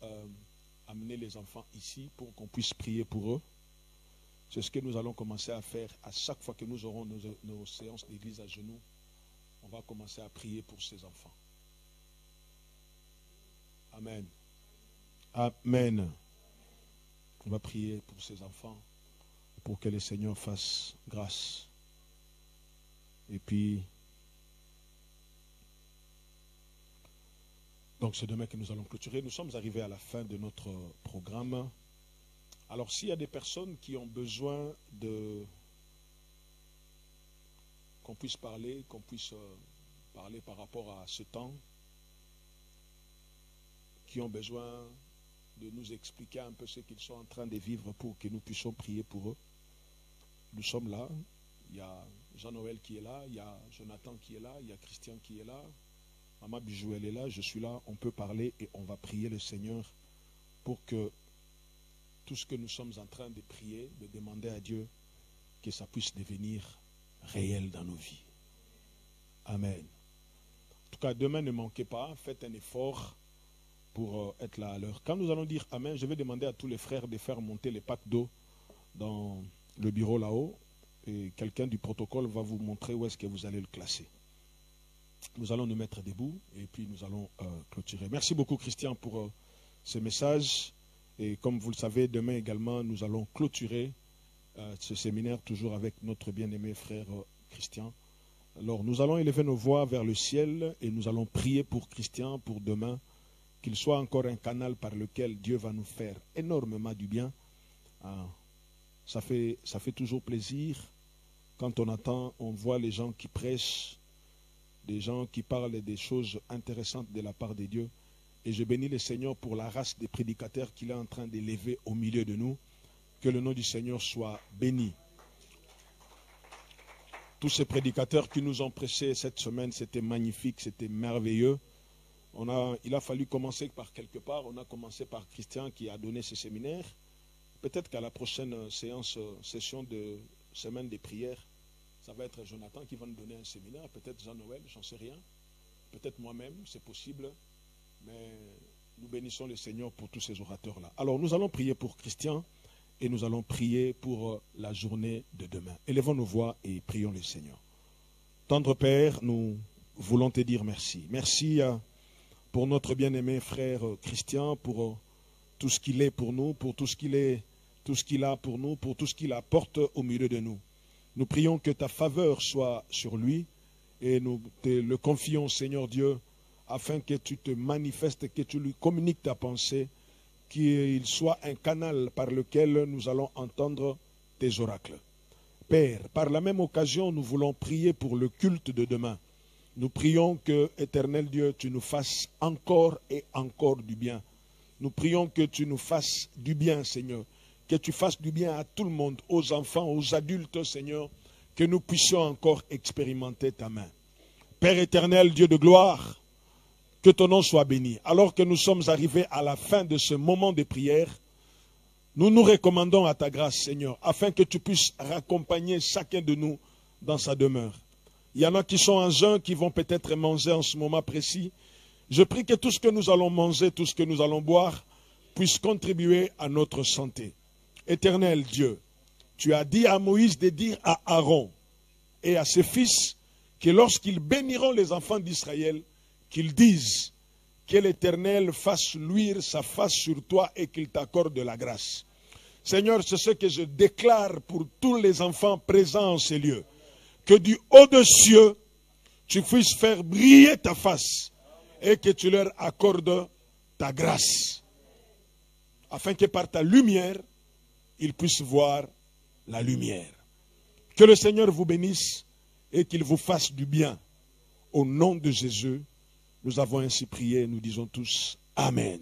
S4: amener les enfants ici pour qu'on puisse prier pour eux. C'est ce que nous allons commencer à faire à chaque fois que nous aurons nos séances d'église à genoux. On va commencer à prier pour ces enfants. Amen. Amen. On va prier pour ces enfants, pour que le Seigneur fasse grâce. Et puis, donc c'est demain que nous allons clôturer. Nous sommes arrivés à la fin de notre programme. Alors, s'il y a des personnes qui ont besoin qu'on puisse parler par rapport à ce temps, qui ont besoin de nous expliquer un peu ce qu'ils sont en train de vivre pour que nous puissions prier pour eux, nous sommes là. Il y a Jean-Noël qui est là, il y a Jonathan qui est là, il y a Christian qui est là, Maman Bijou elle est là, je suis là, on peut parler et on va prier le Seigneur pour que tout ce que nous sommes en train de prier, de demander à Dieu, que ça puisse devenir réel dans nos vies. Amen. En tout cas, demain, ne manquez pas, faites un effort pour être là à l'heure. Quand nous allons dire Amen, je vais demander à tous les frères de faire monter les packs d'eau dans le bureau là-haut. Et quelqu'un du protocole va vous montrer où est-ce que vous allez le classer. Nous allons nous mettre debout et puis nous allons clôturer. Merci beaucoup, Christian, pour ce message. Et comme vous le savez, demain également, nous allons clôturer ce séminaire toujours avec notre bien-aimé frère Christian. Alors, nous allons élever nos voix vers le ciel et nous allons prier pour Christian pour demain qu'il soit encore un canal par lequel Dieu va nous faire énormément du bien. Ça fait toujours plaisir quand on voit les gens qui prêchent, des gens qui parlent des choses intéressantes de la part de Dieu. Et je bénis le Seigneur pour la race des prédicateurs qu'il est en train d'élever au milieu de nous. Que le nom du Seigneur soit béni. Tous ces prédicateurs qui nous ont prêché cette semaine, c'était magnifique, c'était merveilleux. Il a fallu commencer par quelque part. On a commencé par Christian qui a donné ce séminaire. Peut-être qu'à la prochaine session de semaine des prières, ça va être Jonathan qui va nous donner un séminaire. Peut-être Jean-Noël, j'en sais rien. Peut-être moi-même, c'est possible. Mais nous bénissons le Seigneur pour tous ces orateurs-là. Alors nous allons prier pour Christian et nous allons prier pour la journée de demain. Élevons nos voix et prions le Seigneur. Tendre Père, nous voulons te dire merci. Merci pour notre bien-aimé frère Christian, pour tout ce qu'il est pour nous, pour tout ce qu'il a pour nous, pour tout ce qu'il apporte au milieu de nous. Nous prions que ta faveur soit sur lui et nous te le confions, Seigneur Dieu, afin que tu te manifestes, que tu lui communiques ta pensée, qu'il soit un canal par lequel nous allons entendre tes oracles. Père, par la même occasion, nous voulons prier pour le culte de demain. Nous prions que, éternel Dieu, tu nous fasses encore et encore du bien. Nous prions que tu nous fasses du bien, Seigneur. Que tu fasses du bien à tout le monde, aux enfants, aux adultes, Seigneur. Que nous puissions encore expérimenter ta main. Père éternel, Dieu de gloire, que ton nom soit béni. Alors que nous sommes arrivés à la fin de ce moment de prière, nous nous recommandons à ta grâce, Seigneur, afin que tu puisses raccompagner chacun de nous dans sa demeure. Il y en a qui sont en jeûne, qui vont peut-être manger en ce moment précis. Je prie que tout ce que nous allons manger, tout ce que nous allons boire, puisse contribuer à notre santé. Éternel Dieu, tu as dit à Moïse de dire à Aaron et à ses fils que lorsqu'ils béniront les enfants d'Israël, qu'ils disent que l'Éternel fasse luire sa face sur toi et qu'il t'accorde de la grâce. Seigneur, c'est ce que je déclare pour tous les enfants présents en ces lieux. Que du haut des cieux, tu puisses faire briller ta face et que tu leur accordes ta grâce. Afin que par ta lumière, ils puissent voir la lumière. Que le Seigneur vous bénisse et qu'il vous fasse du bien. Au nom de Jésus, nous avons ainsi prié, nous disons tous Amen.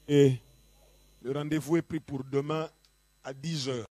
S4: Et le rendez-vous est pris pour demain à 10 h.